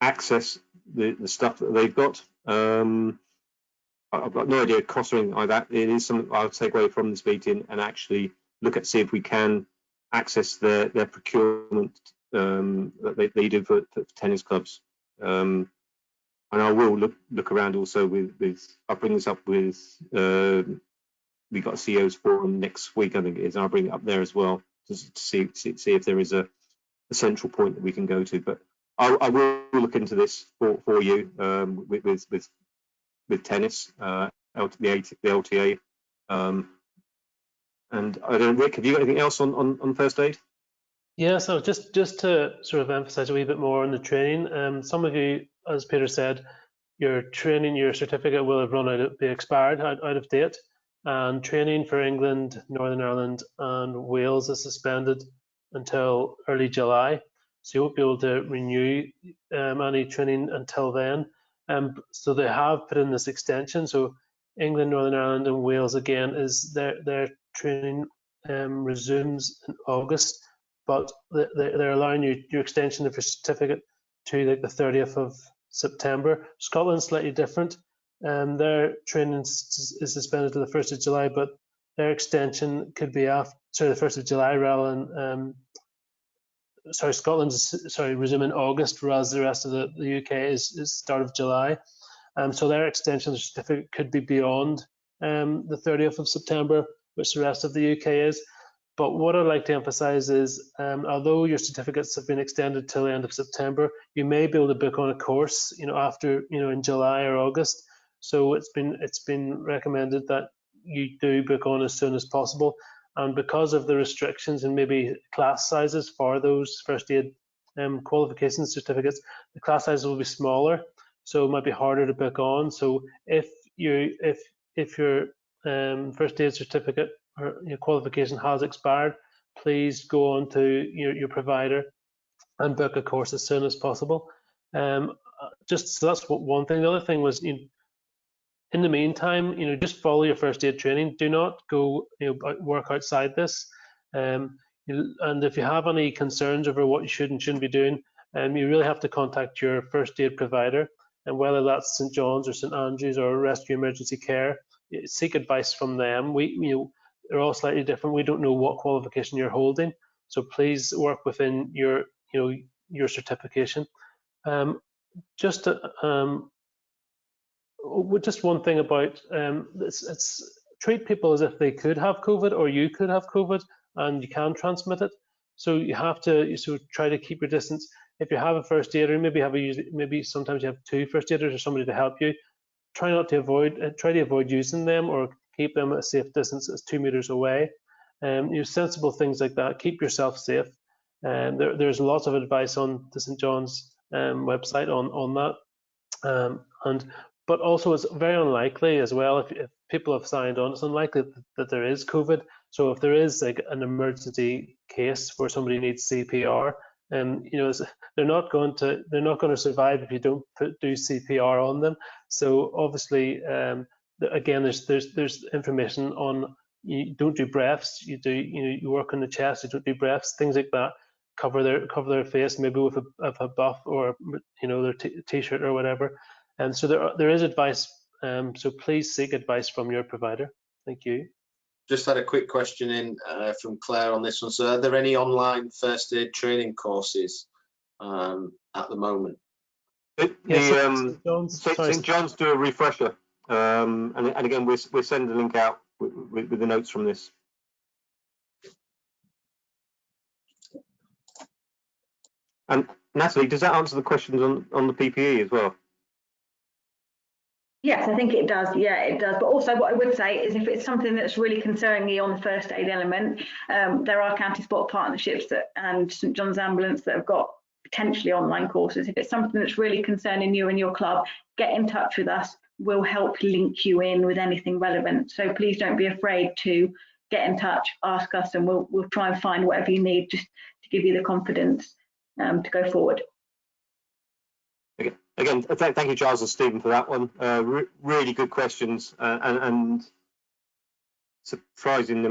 access the stuff that they've got. I've got no idea cost or anything like that. It is something I'll take away from this meeting and actually look at, see if we can access their procurement that they do for tennis clubs. And I will look around also with I'll bring this up with we got a CEO's forum next week, I think it is, and I'll bring it up there as well to see if there is a central point that we can go to. But I will look into this for you with tennis, the LTA. And I don't know, Rick, have you got anything else on first aid? Yeah, so just to sort of emphasize a wee bit more on the training, some of you, as Peter said, your training, your certificate will have run out, be expired, out of date, and training for England, Northern Ireland and Wales is suspended until early July, so you won't be able to renew any training until then. So they have put in this extension, so England, Northern Ireland and Wales again is their training resumes in August, but they're allowing you your extension of your certificate to like the 30th of September. Scotland's slightly different. Their training is suspended to the 1st of July, but their extension could be after the 1st of July rather than Scotland's resume in August, whereas the rest of the UK is start of July. So their extension certificate could be beyond the 30th of September, which the rest of the UK is. But what I'd like to emphasise is, although your certificates have been extended till the end of September, you may be able to book on a course, after, in July or August. So it's been recommended that you do book on as soon as possible. And because of the restrictions and maybe class sizes for those first aid qualification certificates, the class sizes will be smaller, so it might be harder to book on. So if your first aid certificate or your qualification has expired, please go on to your provider and book a course as soon as possible. Just so that's one thing. The other thing was, in the meantime, just follow your first aid training. Do not go, work outside this. And if you have any concerns over what you should and shouldn't be doing, you really have to contact your first aid provider, and whether that's St John's or St Andrews or Rescue Emergency Care, seek advice from them. They're all slightly different. We don't know what qualification you're holding, so please work within your certification. Just one thing about it's treat people as if they could have COVID or you could have COVID and you can transmit it. So you have to try to keep your distance. If you have a first aider, maybe sometimes you have two first aiders or somebody to help you. Try to avoid using them or keep them at a safe distance as 2 meters away. Use sensible things like that. Keep yourself safe. There's lots of advice on the St John's website on that. But also it's very unlikely as well, if people have signed on, it's unlikely that there is COVID. So if there is like an emergency case where somebody needs CPR, they're not going to survive if you don't do CPR on them. So obviously, again, there's information on, you don't do breaths, you work on the chest, you don't do breaths, things like that. Cover their face maybe with a buff or their t-shirt or whatever. And so there is advice. So please seek advice from your provider. Thank you. Just had a quick question in from Claire on this one. So are there any online first aid training courses at the moment? St John's do a refresher, and again we'll send the link out with the notes from this. And Natalie, does that answer the questions on the PPE as well? Yes, I think it does. Yeah, it does. But also what I would say is if it's something that's really concerning you on the first aid element, there are county sport partnerships and St John's Ambulance that have got potentially online courses. If it's something that's really concerning you and your club, get in touch with us. We'll help link you in with anything relevant. So please don't be afraid to get in touch, ask us, and we'll try and find whatever you need just to give you the confidence to go forward. Again, thank you, Charles and Stephen, for that one. Really good questions, and surprising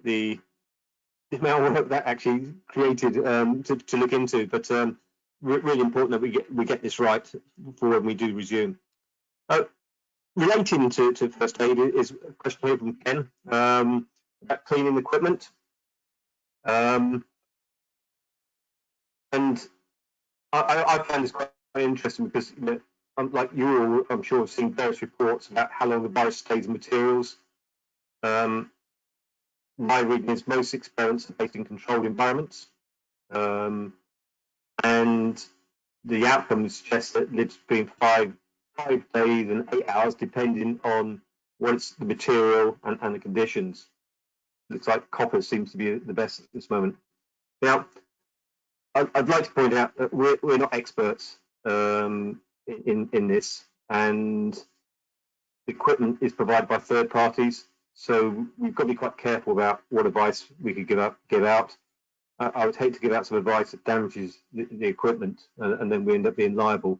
the amount of work that actually created to look into. But really important that we get this right for when we do resume. Relating to first aid is a question here from Ken about cleaning equipment. And I find this quite interesting because, like you all, I'm sure, have seen various reports about how long the virus stays in materials. My reading is most experiments are based in controlled environments. And the outcomes suggest that it lives between 5 days and 8 hours, depending on what's the material and the conditions. Looks like copper seems to be the best at this moment. Now, I'd like to point out that we're not experts in this, and the equipment is provided by third parties, so we've got to be quite careful about what advice we could give out. I would hate to give out some advice that damages the equipment, and then we end up being liable.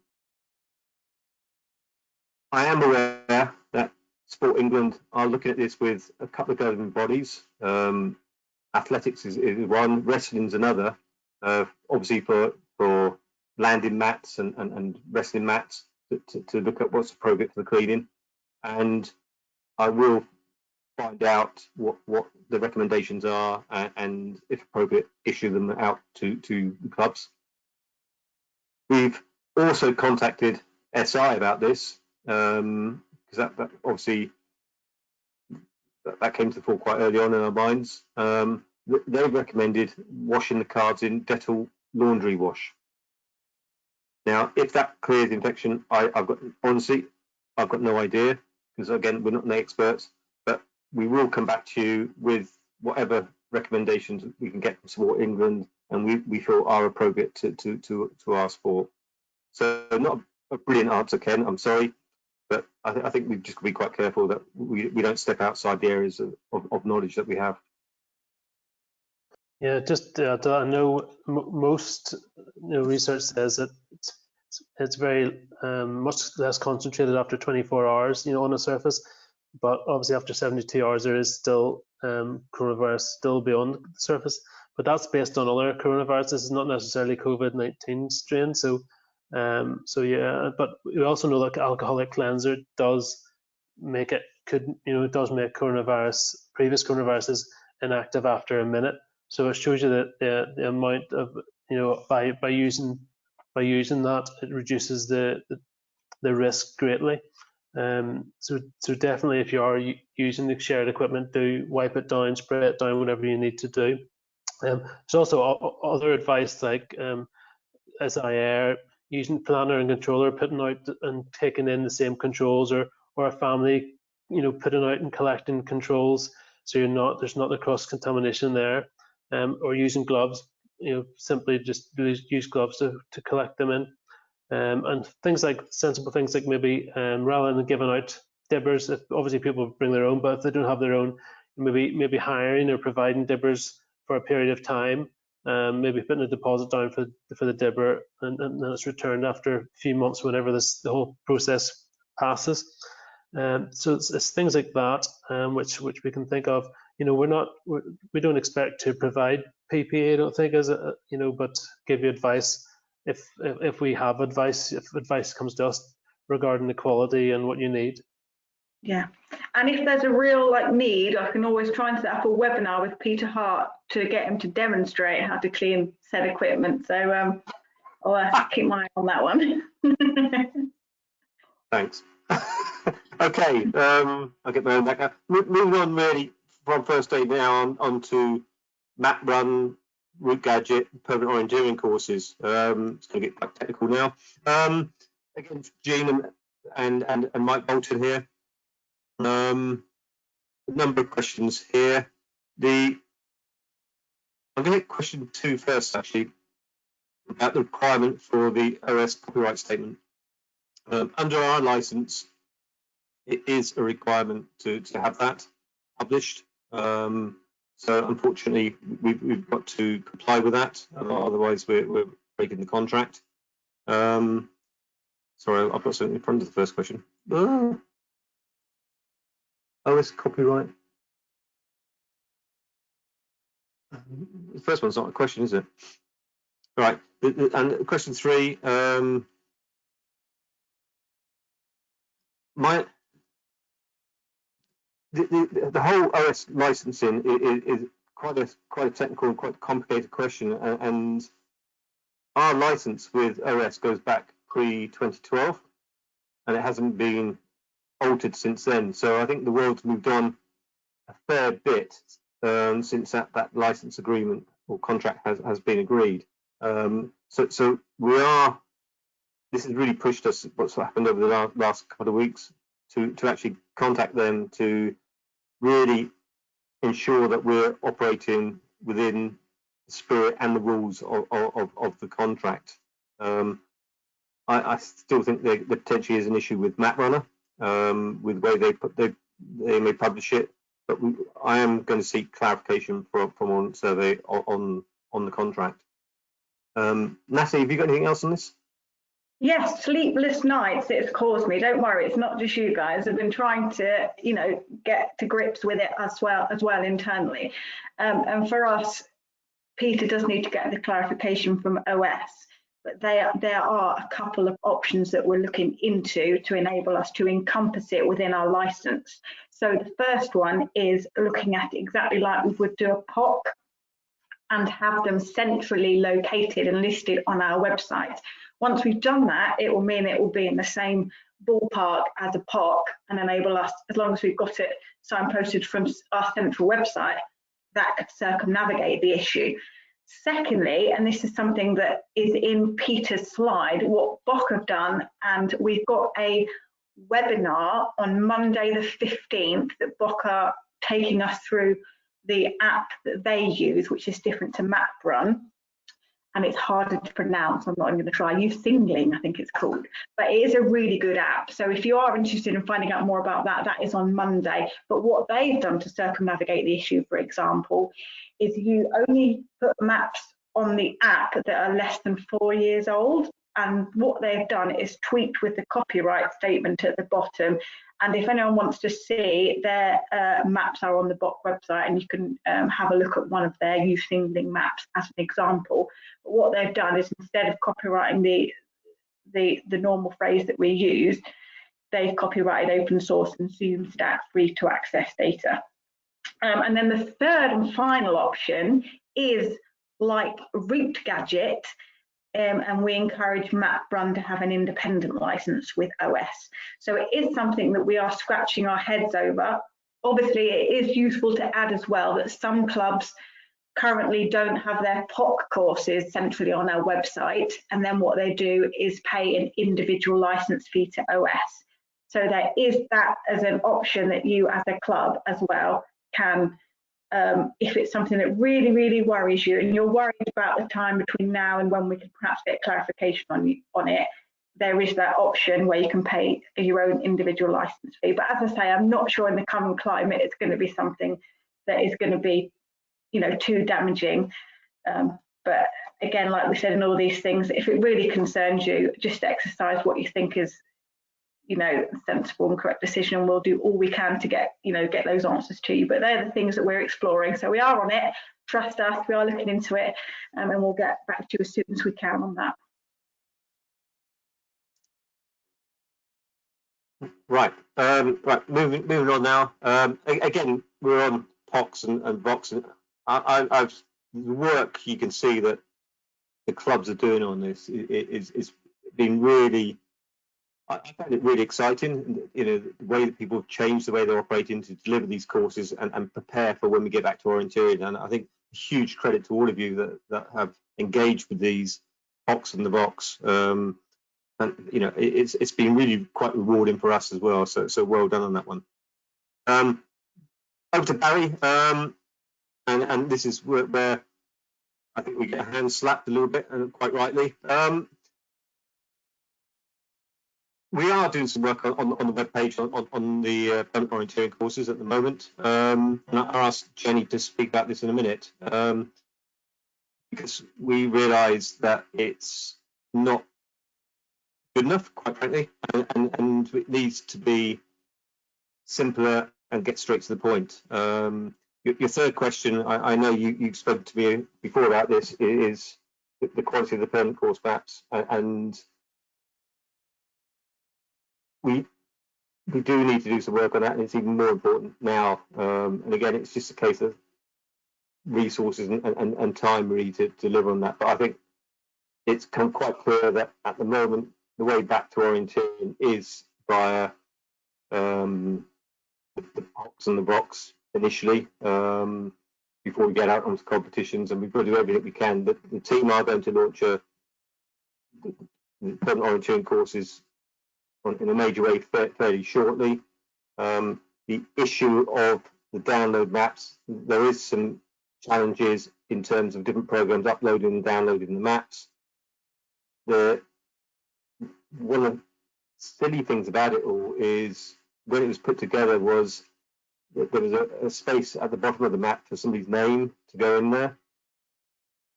I am aware that Sport England are looking at this with a couple of governing bodies. Athletics is one, wrestling's another. Obviously for landing mats and wrestling mats to look at what's appropriate for the cleaning. And I will find out what the recommendations are and, if appropriate, issue them out to the clubs. We've also contacted SI about this, because that obviously that came to the fore quite early on in our minds. They recommended washing the cards in Dettol laundry wash. Now, if that clears the infection, I've got no idea, because again, we're not the experts, but we will come back to you with whatever recommendations we can get from Sport England and we feel are appropriate to our sport. So not a brilliant answer, Ken, I'm sorry, but I think we've just got to be quite careful that we don't step outside the areas of knowledge that we have. Yeah, just I know most research says that it's very much less concentrated after 24 hours, on a surface, but obviously after 72 hours there is still coronavirus still beyond the surface. But that's based on other coronaviruses. This is not necessarily COVID-19 strain. So yeah, but we also know that alcoholic cleanser does make it does make previous coronaviruses inactive after a minute. So it shows you that the amount of by using that, it reduces the risk greatly. So definitely, if you are using the shared equipment, do wipe it down, spray it down, whatever you need to do. There's also other advice like SIR, using planner and controller, putting out and taking in the same controls, or a family putting out and collecting controls, so there's not the cross contamination there. Or using gloves, simply just use gloves to collect them in, and sensible things like maybe rather than giving out dibbers, if obviously people bring their own, but if they don't have their own, maybe hiring or providing dibbers for a period of time, maybe putting a deposit down for the dibber, and then it's returned after a few months, whenever the whole process passes. So it's things like that, which we can think of. We don't expect to provide PPE, I don't think, but give you advice if we have advice, if advice comes to us regarding the quality and what you need. Yeah, and if there's a real need, I can always try and set up a webinar with Peter Hart to get him to demonstrate how to clean said equipment. So I'll have to keep my eye on that one. Thanks. Okay, I'll get my own back now. Moving on really from first aid now on to map run, route gadget, permanent orienteering courses. It's going to get quite technical now. Again, Jean and Mike Bolton here. A number of questions here. I'm going to hit question 2 first, actually. about the requirement for the OS copyright statement. Under our license, it is a requirement to have that published. So unfortunately, we've got to comply with that. Otherwise, we're breaking the contract. Sorry, I've got something in front of the first question. OS copyright. The first one's not a question, is it? All right. And question 3. The whole OS licensing is quite a technical and quite complicated question, and our license with OS goes back pre-2012, and it hasn't been altered since then. So I think the world's moved on a fair bit since that license agreement or contract has been agreed. So we are. This has really pushed us. What's happened over the last couple of weeks to actually contact them to really ensure that we're operating within the spirit and the rules of the contract. I still think there potentially is an issue with MapRunner, with the way they may publish it, but I am going to seek clarification from on survey on the contract. Natalie, have you got anything else on this? Yes, sleepless nights it's caused me. Don't worry, it's not just you guys. I've been trying to, get to grips with it as well internally. And for us, Peter does need to get the clarification from OS, but there are a couple of options that we're looking into to enable us to encompass it within our license. So the first one is looking at it exactly like we would do a POC and have them centrally located and listed on our website. Once we've done that, it will mean it will be in the same ballpark as a POC and enable us, as long as we've got it signposted from our central website, that could circumnavigate the issue. Secondly, and this is something that is in Peter's slide, what BOC have done, and we've got a webinar on Monday the 15th that BOC are taking us through the app that they use, which is different to MapRun, and it's harder to pronounce. I'm not even going to try. Usingling, I think it's called, but it is a really good app. So if you are interested in finding out more about that, that is on Monday. But what they've done to circumnavigate the issue, for example, is you only put maps on the app that are less than 4 years old. And what they've done is tweaked with the copyright statement at the bottom. And if anyone wants to see, their maps are on the BOC website, and you can have a look at one of their Usingling maps as an example. But what they've done is, instead of copyrighting the normal phrase that we use, they've copyrighted open source and Zoom Stack free to access data. And then the third and final option is like Root Gadget. And we encourage MapRun to have an independent license with OS. So it is something that we are scratching our heads over. Obviously, it is useful to add as well that some clubs currently don't have their POC courses centrally on our website, and then what they do is pay an individual license fee to OS. So there is that as an option that you as a club as well can, if it's something that really, really worries you and you're worried about the time between now and when we can perhaps get clarification on it, there is that option where you can pay your own individual license fee. But as I say, I'm not sure in the current climate it's going to be something that is going to be, too damaging. But again, like we said in all these things, if it really concerns you, just exercise what you think is, a sensible and correct decision, and we'll do all we can to get those answers to you. But they're the things that we're exploring. So we are on it. Trust us, we are looking into it, and we'll get back to you as soon as we can on that. Right. Right. Moving on now. Again, we're on POCs and BOCs, and I've the work you can see that the clubs are doing on this is been really. I find it really exciting, the way that people have changed the way they're operating to deliver these courses and prepare for when we get back to orienteering. And I think huge credit to all of you that have engaged with these POCs and the BOCs. And it's been really quite rewarding for us as well. So well done on that one. Over to Barry, and this is where I think we get our hands slapped a little bit, and quite rightly. We are doing some work on the web page on the permanent orienteering courses at the moment, and I'll ask Jenny to speak about this in a minute, because we realise that it's not good enough, quite frankly, and it needs to be simpler and get straight to the point. Your third question, I know you've spoken to me before about this, is the quality of the permanent course maps, and we do need to do some work on that, and it's even more important now. And again, it's just a case of resources and time really to deliver on that. But I think it's come quite clear that at the moment, the way back to orienteering is via the box and the box initially, before we get out onto competitions, and we've got to do everything we can. The team are going to launch the permanent orienteering courses in a major way fairly shortly. The issue of the download maps, there is some challenges in terms of different programs uploading and downloading the maps. One of the silly things about it all is when it was put together was that there was a space at the bottom of the map for somebody's name to go in there,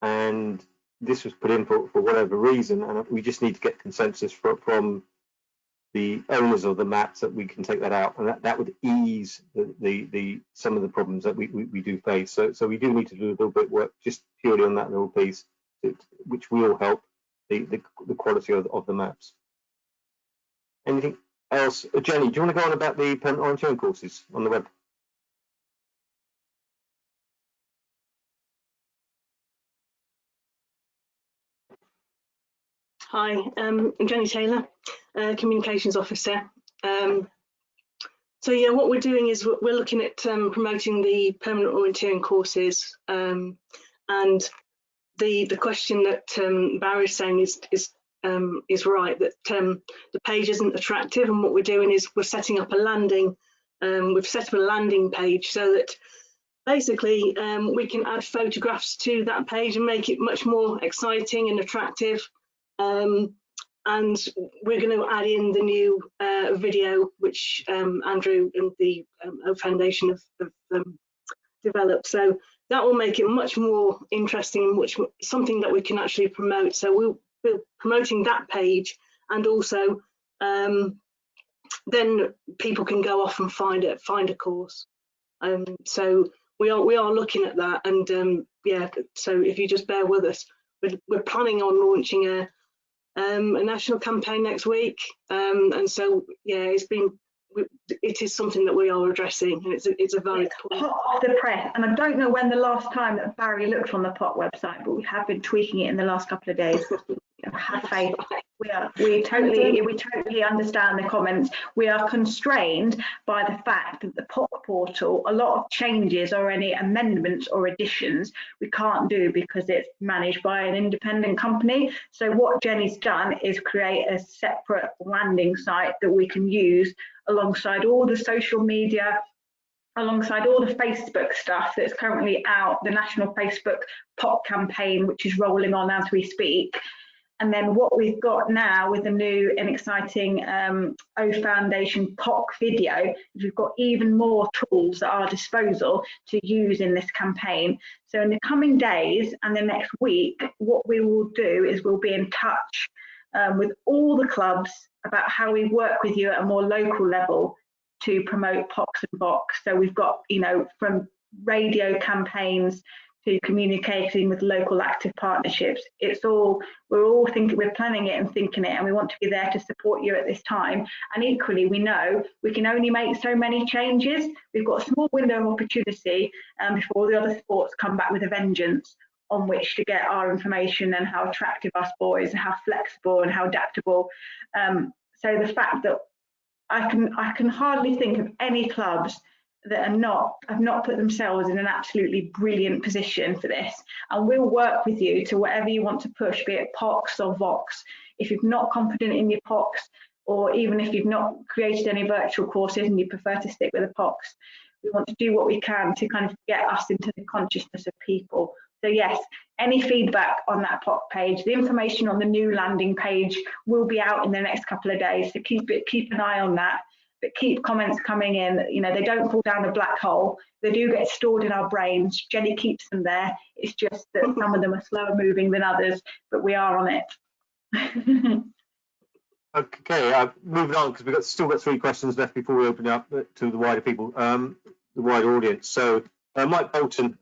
and this was put in for whatever reason, and we just need to get consensus from the owners of the maps that we can take that out, and that would ease the some of the problems that we do face. So we do need to do a little bit of work just purely on that little piece, which will help the quality of the maps. Anything else? Jenny, do you want to go on about the permanent orienteering courses on the web? Hi, I'm Jenny Taylor, Communications Officer. So yeah, what we're doing is we're looking at promoting the permanent orienteering courses, and the question that Barry's saying is right, that the page isn't attractive, and what we're doing is we're setting up a landing. We've set up a landing page so that basically we can add photographs to that page and make it much more exciting and attractive. And we're going to add in the new video, which Andrew and the Oak Foundation have developed. So that will make it much more interesting, which something that we can actually promote. So we'll be promoting that page, and also then people can go off and find a course. So we are looking at that, and yeah. So if you just bear with us, we're planning on launching a national campaign next week, and so yeah, it is something that we are addressing, and it's a valid point. Hot off the press, and I don't know when the last time that Barry looked on the POT website, but we have been tweaking it in the last couple of days. Have faith. We totally understand the comments. We are constrained by the fact that the POT portal, a lot of changes or any amendments or additions we can't do because it's managed by an independent company. So what Jenny's done is create a separate landing site that we can use alongside all the social media, alongside all the Facebook stuff that's currently out, the National Facebook POT campaign, which is rolling on as we speak. And then what we've got now with the new and exciting O Foundation POC video, we've got even more tools at our disposal to use in this campaign. So in the coming days and the next week, what we will do is we'll be in touch with all the clubs about how we work with you at a more local level to promote POCs and BOCs. So we've got, from radio campaigns to communicating with local active partnerships. We're planning it and thinking it, and we want to be there to support you at this time. And equally, we know we can only make so many changes. We've got a small window of opportunity before the other sports come back with a vengeance on which to get our information and how attractive us boys and how flexible and how adaptable. So the fact that I can hardly think of any clubs that have not put themselves in an absolutely brilliant position for this, and we'll work with you to whatever you want to push, be it POCs or VOCs. If you're not confident in your POCs, or even if you've not created any virtual courses and you prefer to stick with the POCs, we want to do what we can to kind of get us into the consciousness of people So yes, any feedback on that POC page, the information on the new landing page will be out in the next couple of days. So keep an eye on that, but keep comments coming in. You know, they don't fall down a black hole. They do get stored in our brains. Jenny keeps them there. It's just that some of them are slower moving than others, but we are on it. Okay, moving on, because we've still got 3 questions left before we open it up to the wider people, the wider audience. So, Mike Bolton,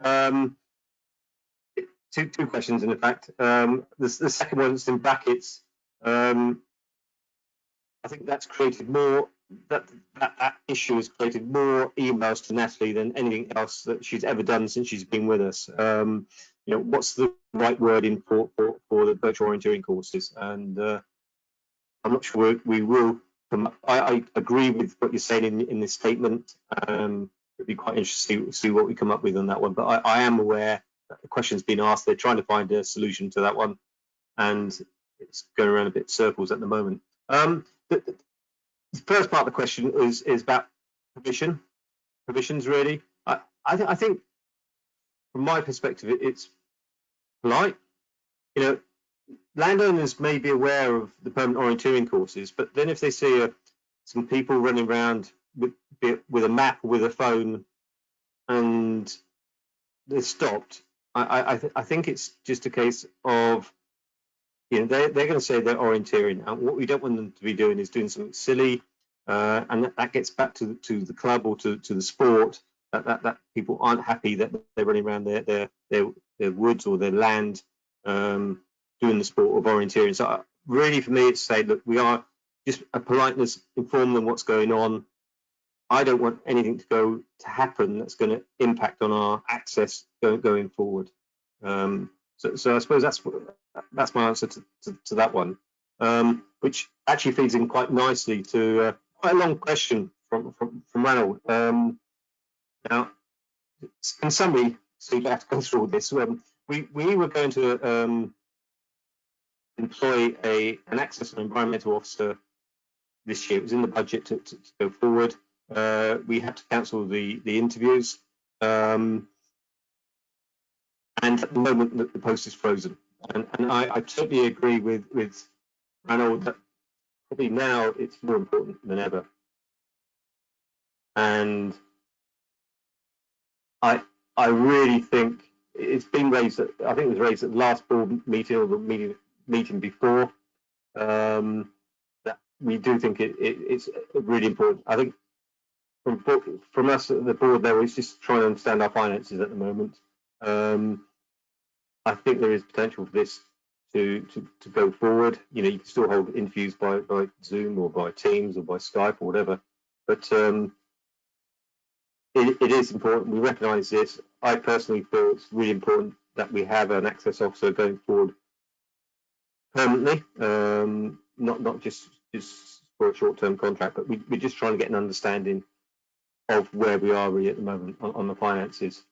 2 questions in fact. The second one's in brackets. I think that's created more, that issue has created more emails to Natalie than anything else that she's ever done since she's been with us. You know, what's the right wording for the virtual orienteering courses? And I'm not sure we will come up. I agree with what you're saying in this statement. It'd be quite interesting to see what we come up with on that one. But I am aware that the question's been asked. They're trying to find a solution to that one, and it's going around a bit circles at the moment. The first part of the question is about permissions really. I think from my perspective, it's polite. You know, landowners may be aware of the permanent orienteering courses, but then if they see some people running around with a map or with a phone and they're stopped, I think it's just a case of, you know, they're going to say they're orienteering, and what we don't want them to be doing is doing something silly, and that gets back to the club or to the sport, that people aren't happy that they're running around their woods or their land doing the sport of orienteering. So really for me, it's saying, look, we are just a politeness, inform them what's going on. I don't want anything to happen that's going to impact on our access going forward. So I suppose that's my answer to that one, which actually feeds in quite nicely to quite a long question from Ranald. Now, in summary, so you have to go through all this. We were going to employ an access and environmental officer this year. It was in the budget to go forward. We had to cancel the interviews, and at the moment the post is frozen. And I totally agree with Ranald that probably now it's more important than ever. And I really think it's been raised. I think it was raised at the last board meeting or the meeting before. That we do think it's really important. I think from us at the board level, it's just trying to understand our finances at the moment. I think there is potential for this to go forward. You know, you can still hold interviews by Zoom or by Teams or by Skype or whatever, but it is important. We recognise this. I personally feel it's really important that we have an access officer going forward permanently, not just for a short-term contract, but we're just trying to get an understanding of where we are really at the moment on the finances.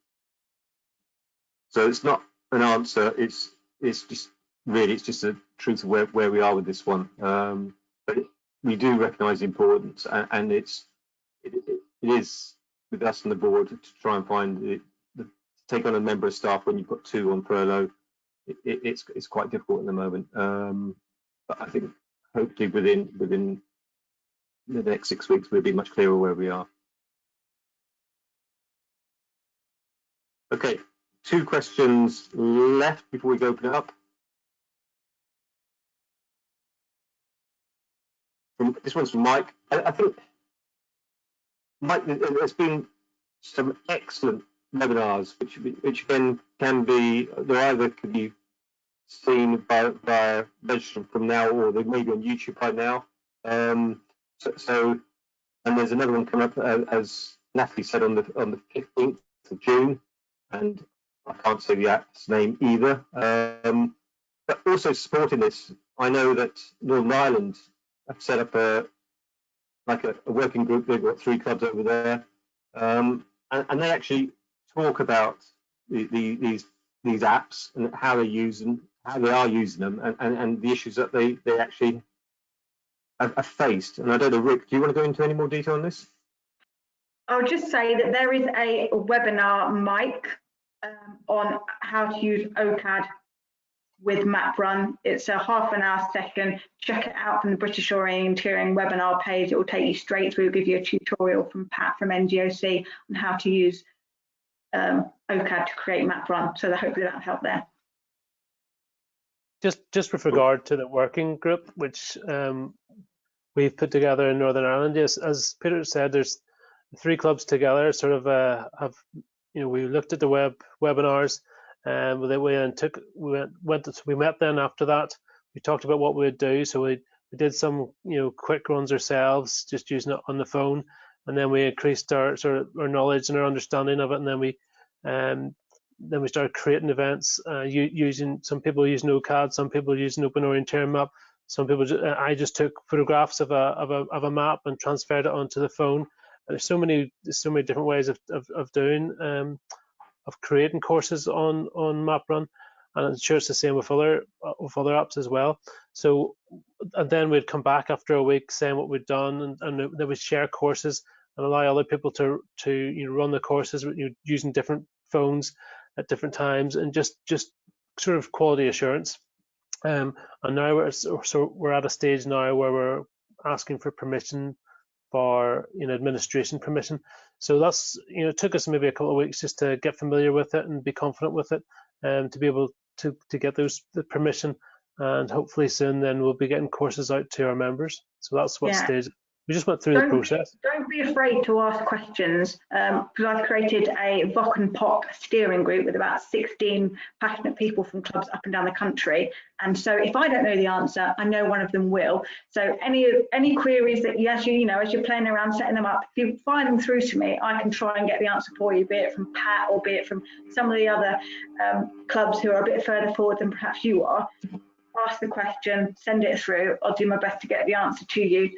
So it's not an answer. It's just really it's a truth of where we are with this one. But we do recognise the importance, and it is with us and the board to try and find to take on a member of staff when you've got 2 on furlough. It's quite difficult at the moment. But I think hopefully within the next 6 weeks we'll be much clearer where we are. Okay, 2 questions left before we go open it up. This one's from Mike. I think, Mike, there's been some excellent webinars, which again can be, they either can be seen by registering from now, or they may be on YouTube by now. So, and there's another one coming up, as Natalie said, on the 15th of June. And I can't say the app's name either. But also supporting this, I know that Northern Ireland have set up a working group. They've got 3 clubs over there, and they actually talk about these apps and how they use them, how they are using them, and the issues that they actually have faced. And I don't know, Rick, do you want to go into any more detail on this? I'll just say that there is a webinar mic on how to use OCAD with MapRun. It's a half-an-hour session. Check it out from the British Orienteering webinar page. It will take you straight through. Give you a tutorial from Pat from NGOC on how to use OCAD to create MapRun. So hopefully that'll help there. Just with regard to the working group, which we've put together in Northern Ireland, yes, as Peter said, there's 3 clubs together. Sort of we looked at the webinars, and we met then after that. We talked about what we would do. So we did some quick runs ourselves, just using it on the phone, and then we increased our knowledge and our understanding of it, and then we started creating events using, some people using OCAD, some people using Open Orienteering Map, some people. I just took photographs of a map and transferred it onto the phone. And there's so many different ways of creating courses on MapRun, and I'm sure it's the same with other apps as well. So, and then we'd come back after a week saying what we'd done, and then we'd share courses and allow other people to run the courses using different phones at different times, and just sort of quality assurance. And now we're at a stage now where we're asking for permission for administration permission. So that's it took us maybe a couple of weeks just to get familiar with it and be confident with it, and to be able to get the permission, and hopefully soon then we'll be getting courses out to our members. So that's what stage. We just went through the process. Don't be afraid to ask questions, because I've created a VOC and POC steering group with about 16 passionate people from clubs up and down the country. And so if I don't know the answer, I know one of them will. So any queries that as you're playing around setting them up, if you fire them through to me, I can try and get the answer for you, be it from Pat or be it from some of the other clubs who are a bit further forward than perhaps you are. Ask the question, send it through. I'll do my best to get the answer to you.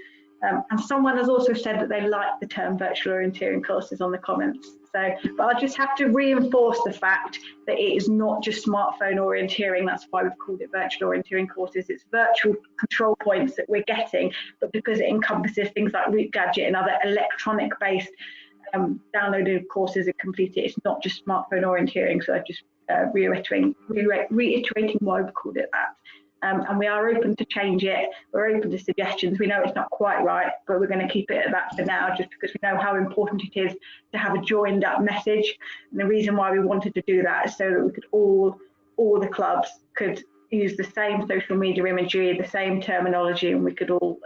And someone has also said that they like the term virtual orienteering courses on the comments. So, but I just have to reinforce the fact that it is not just smartphone orienteering. That's why we've called it virtual orienteering courses. It's virtual control points that we're getting, but because it encompasses things like Route Gadget and other electronic-based downloaded courses and completed, it's not just smartphone orienteering. So I'm just reiterating why we've called it that. And we are open to change it. We're open to suggestions. We know it's not quite right, but we're going to keep it at that for now, just because we know how important it is to have a joined up message. And the reason why we wanted to do that is so that we could all the clubs could use the same social media imagery, the same terminology, and we could all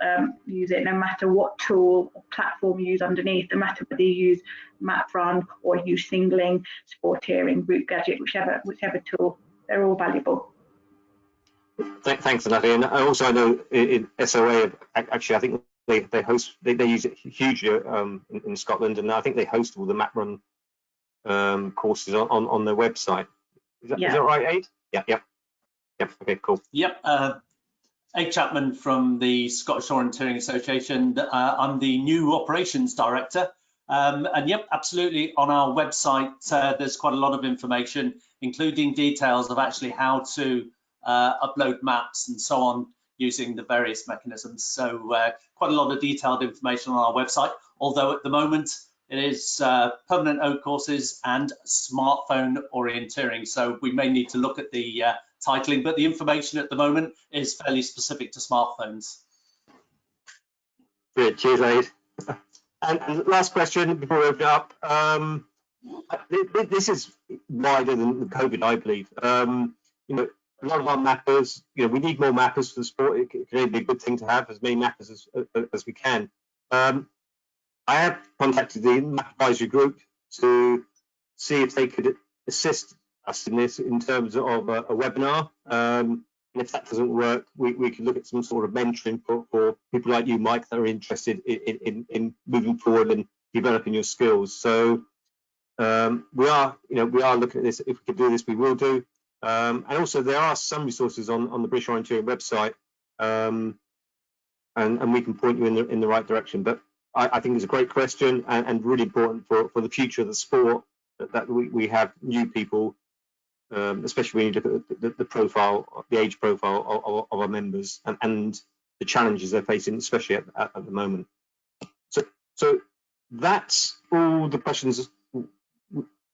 use it no matter what tool or platform you use underneath, no matter whether you use MapRun or use Singling, Sporteering, Route Gadget, whichever tool. They're all valuable. Thanks, Natalie. And also I know in SOA, actually, I think they use it hugely in Scotland, and I think they host all the MapRun courses on their website. Is that right, Aid? Yeah. Okay, cool. Yep. Aid Chapman from the Scottish Orienteering Association. I'm the new operations director. And yep, absolutely. On our website, there's quite a lot of information, including details of actually how to upload maps and so on using the various mechanisms. So quite a lot of detailed information on our website, although at the moment it is permanent OAT courses and smartphone orienteering. So we may need to look at the titling, but the information at the moment is fairly specific to smartphones. Good, cheers, Aid. And last question before we open up. This is wider than COVID, I believe. A lot of our mappers, we need more mappers for the sport. It can be a good thing to have as many mappers as we can. I have contacted the map advisory group to see if they could assist us in this in terms of a webinar. And if that doesn't work, we could look at some sort of mentoring for people like you, Mike, that are interested in moving forward and developing your skills. So we are looking at this. If we could do this, we will do. And also there are some resources on the British Orienteering website, and we can point you in the right direction. But I think it's a great question and really important for the future of the sport that we have new people, especially when you look at the profile, the age profile of our members and the challenges they're facing, especially at the moment. So that's all the questions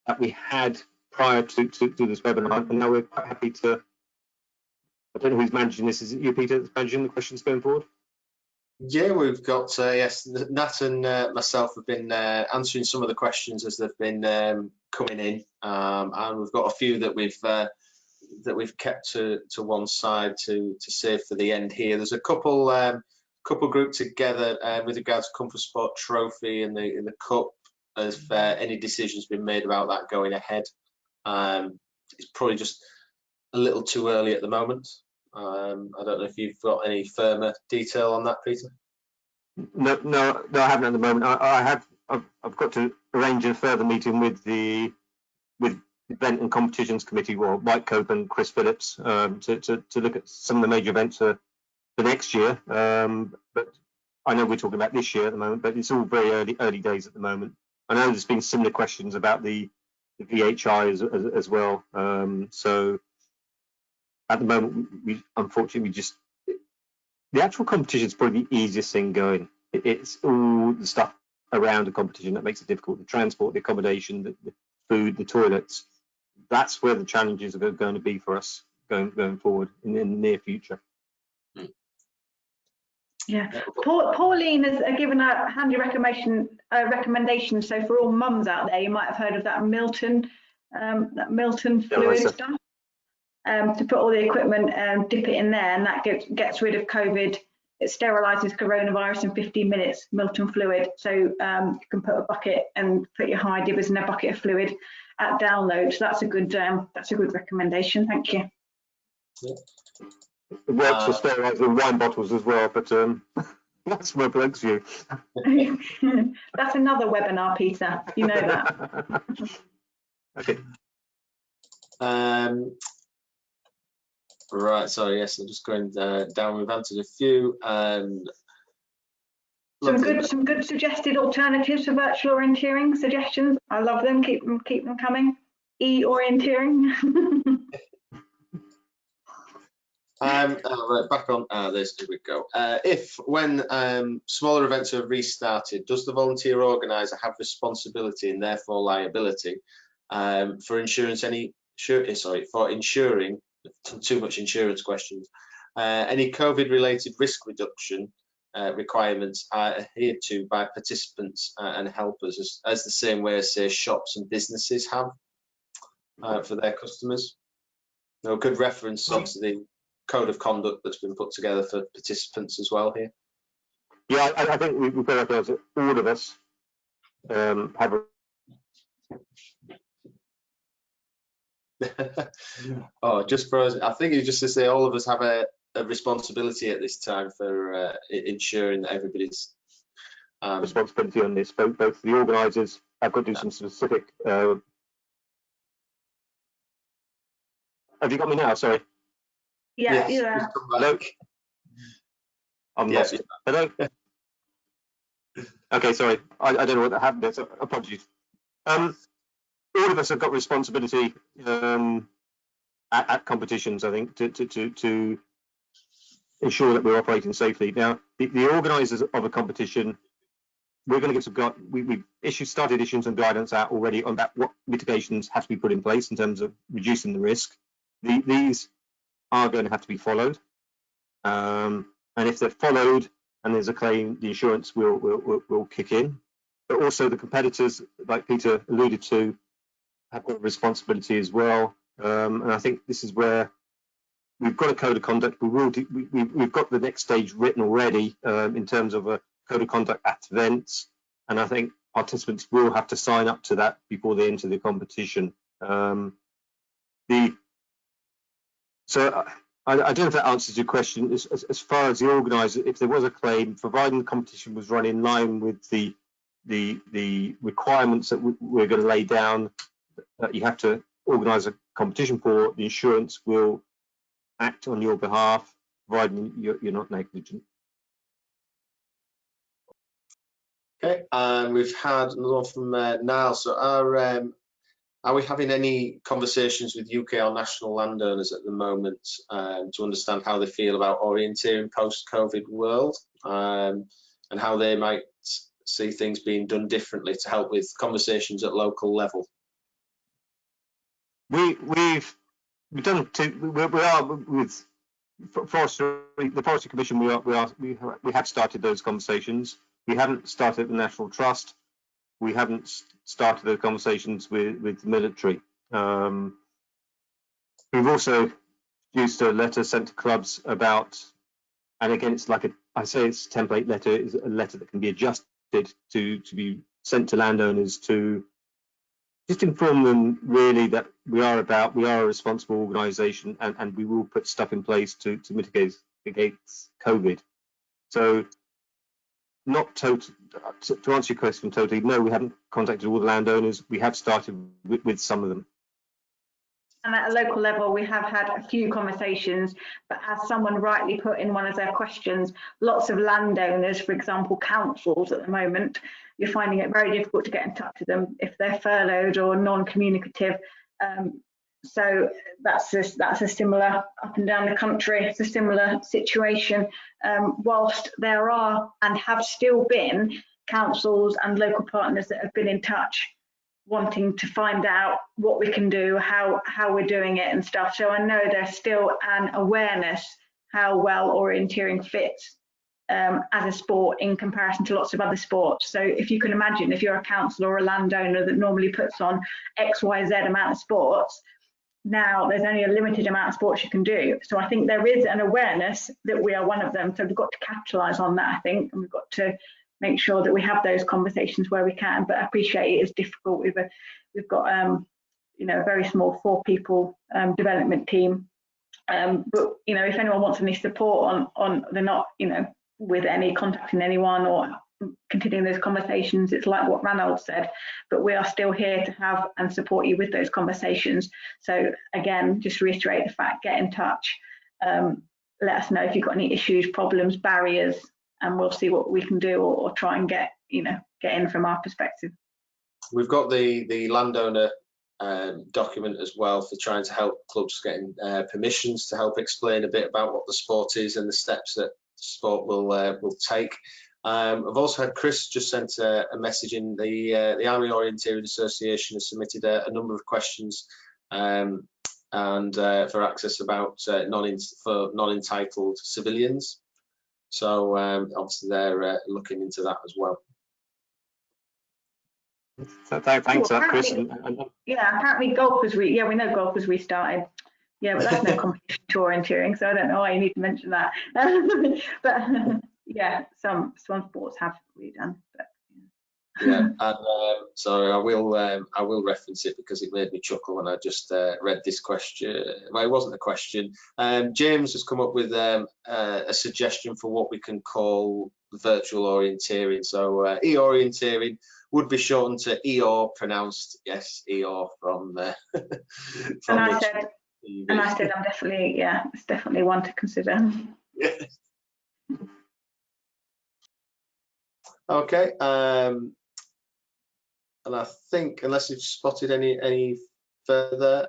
that we had prior to this webinar, and now we're quite happy to. I don't know who's managing this. Is it you, Peter, that's managing the questions going forward? Yeah, we've got yes, Nat and myself have been answering some of the questions as they've been coming in, and we've got a few that we've kept to one side to save for the end here. There's a couple grouped together with regards to Comfort Sport Trophy and the Cup. Has any decisions been made about that going ahead? It's probably just a little too early at the moment. I don't know if you've got any firmer detail on that, Peter. No, I haven't at the moment. I've got to arrange a further meeting with the Event and Competitions Committee, well, Mike Cope and Chris Phillips, to look at some of the major events for next year. But I know we're talking about this year at the moment, but it's all very early days at the moment. I know there's been similar questions about the VHI as well. So at the moment, unfortunately, the actual competition is probably the easiest thing going. It's all the stuff around the competition that makes it difficult. The transport, the accommodation, the food, the toilets. That's where the challenges are going to be for us going forward in the near future. Yeah, Pauline has given a handy recommendation. So for all mums out there, you might have heard of that Milton fluid stuff. To put all the equipment, dip it in there, and that gets rid of COVID. It sterilises coronavirus in 15 minutes. Milton fluid. So you can put a bucket and put your high dibbers in a bucket of fluid at download. So that's a good recommendation. Thank you. Yeah. It works for sterilising wine bottles as well, but that's my plug to you. That's another webinar, Peter. You know that. Okay. Right. Sorry. Yes, I'm just going down. We've answered a few. Some good suggested alternatives for virtual orienteering suggestions. I love them. Keep them coming. E-orienteering. Right, back on this. Here we go. If when smaller events are restarted, does the volunteer organizer have responsibility and therefore liability for ensuring too much insurance questions? Any COVID-related risk reduction requirements are adhered to by participants and helpers as the same way as, say, shops and businesses have for their customers? No, good reference, obviously, the code of conduct that's been put together for participants as well here. Yeah, I think we've got to realize that all of us have oh, just for us, I think it's just to say all of us have a responsibility at this time for ensuring that everybody's responsibility on this. Both the organisers have got to do some specific. Have you got me now? Sorry. Yeah. Yes, Yeah. Hello. I'm lost. Hello. Okay, sorry. I don't know what happened there. So apologies. All of us have got responsibility at competitions, I think, to ensure that we're operating safely. Now, the organisers of a competition, we're going to get some. We've started issuing some guidance out already on that, what mitigations have to be put in place in terms of reducing the risk. These are going to have to be followed, and if they're followed and there's a claim, the insurance will kick in. But also the competitors, like Peter alluded to, have got a responsibility as well. And I think this is where we've got a code of conduct. We've got the next stage written already in terms of a code of conduct at events, and I think participants will have to sign up to that before they enter the competition. So I don't know if that answers your question. As far as the organiser, if there was a claim, providing the competition was run in line with the requirements that we're going to lay down, that you have to organise a competition for, the insurance will act on your behalf, providing you're not negligent. Okay, and we've had another one from Niall. So are we having any conversations with UK or national landowners at the moment to understand how they feel about orienteering post-COVID world and how they might see things being done differently to help with conversations at local level? we've done we are with Forestry, the Forestry Commission. We have started those conversations. We haven't started the National Trust. We haven't started those conversations with the military. We've also used a letter sent to clubs about, and again, it's like I say it's a template letter, is a letter that can be adjusted to be sent to landowners to just inform them really that we are a responsible organisation, and we will put stuff in place to mitigate COVID. So not to answer your question totally, no, we haven't contacted all the landowners. We have started with some of them. And at a local level, we have had a few conversations, but as someone rightly put in one of their questions, lots of landowners, for example, councils at the moment, you're finding it very difficult to get in touch with them if they're furloughed or non-communicative. So that's a similar up and down the country. It's a similar situation. Whilst there are and have still been councils and local partners that have been in touch, wanting to find out what we can do, how we're doing it and stuff. So I know there's still an awareness how well orienteering fits as a sport in comparison to lots of other sports. So if you can imagine, if you're a council or a landowner that normally puts on X, Y, Z amount of sports, now there's only a limited amount of sports you can do. So I think there is an awareness that we are one of them. So we've got to capitalise on that, I think, and we've got to make sure that we have those conversations where we can. But I appreciate it is difficult. We've got you know, a very small 4-people development team. But you know, if anyone wants any support on they're not, you know, with any contacting anyone or continuing those conversations, it's like what Ranald said, but we are still here to have and support you with those conversations. So again, just reiterate the fact, get in touch, let us know if you've got any issues, problems, barriers, and we'll see what we can do or try and get in from our perspective. We've got the landowner document as well for trying to help clubs getting permissions to help explain a bit about what the sport is and the steps that the sport will take. I've also had Chris just sent a message in. The Army Orienteering Association has submitted a number of questions and for access about non-entitled civilians. So obviously they're looking into that as well. So thanks for that, Chris. Yeah, apparently golf was we know golf was restarted. Yeah, but that's no competition to orienteering, so I don't know why you need to mention that. But yeah, some sports have redone. But, yeah, and sorry, I will reference it because it made me chuckle when I just read this question. Well, it wasn't a question. James has come up with a suggestion for what we can call virtual orienteering. So e-orienteering would be shortened to EOR, pronounced yes, EOR from. From and I said I'm definitely, yeah, it's definitely one to consider. Yeah. Okay. And I think, unless you've spotted any further,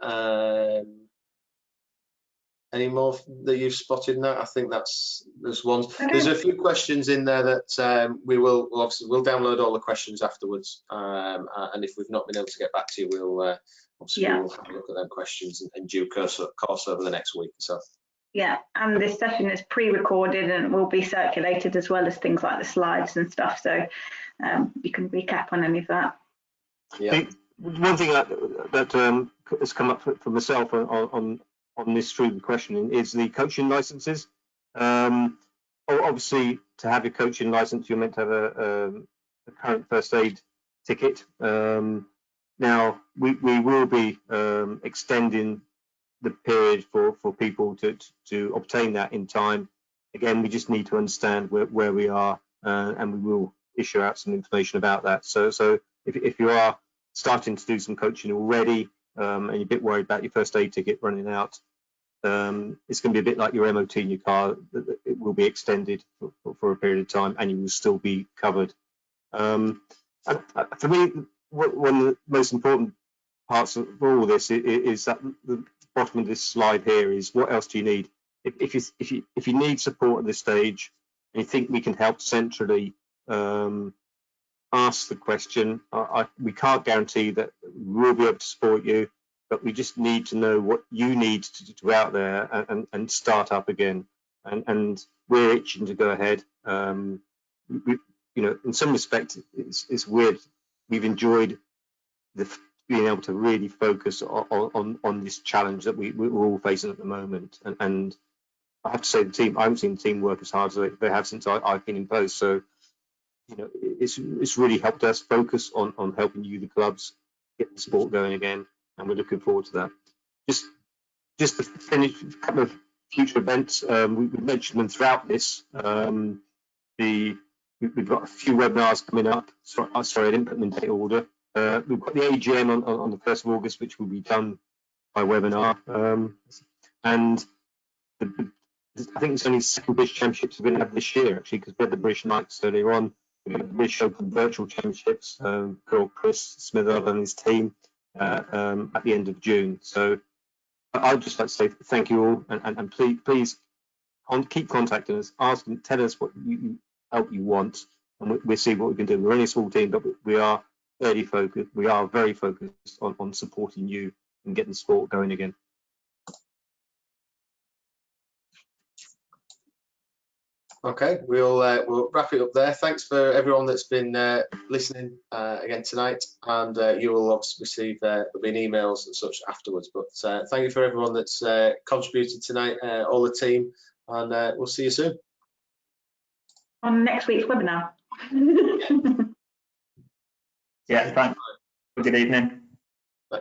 any more that you've spotted now, I think there's one. Okay. There's a few questions in there that we'll download all the questions afterwards, and if we've not been able to get back to you, we'll have a look at them questions in due course over the next week or so. Yeah, and this session is pre-recorded and will be circulated as well as things like the slides and stuff, so you can recap on any of that. Yeah. One thing that has come up for myself on this through the questioning is the coaching licenses. Obviously, to have your coaching license, you're meant to have a current first aid ticket. Now, we will be extending the period for people to obtain that in time. Again, we just need to understand where we are, and we will issue out some information about that. So if you are starting to do some coaching already, and you're a bit worried about your first aid ticket running out, it's going to be a bit like your MOT in your car. It will be extended for a period of time, and you will still be covered. And for me, one of the most important parts of all this is that the bottom of this slide here is what else do you need? If you need support at this stage and you think we can help centrally, ask the question. We can't guarantee that we'll be able to support you, but we just need to know what you need to go out there and start up again. And we're itching to go ahead. You know, in some respects, it's weird. We've enjoyed being able to really focus on this challenge that we're all facing at the moment. And I have to say, the team, I haven't seen the team work as hard as they have since I've been in post. So, you know, it's really helped us focus on helping you, the clubs, get the sport going again, and we're looking forward to that. Just to finish a couple of future events, we mentioned them throughout this. We've got a few webinars coming up. Sorry, I didn't put them in date order. We've got the AGM on the 1st of August, which will be done by webinar. And I think it's only 2nd British Championships we're going to have this year, actually, because we had the British Knights earlier on. We had the British Open Virtual Championships, Chris Smithell and his team at the end of June. So I'd just like to say thank you all, and please keep contacting us, ask and tell us what help you want, and we'll see what we can do. We're only a small team, but we are very focused. We are very focused on supporting you and getting sport going again. Okay, we'll wrap it up there. Thanks for everyone that's been listening again tonight, and you will obviously receive there'll be emails and such afterwards. But thank you for everyone that's contributed tonight, all the team, and we'll see you soon on next week's webinar. Yeah, thanks. Good evening. Bye.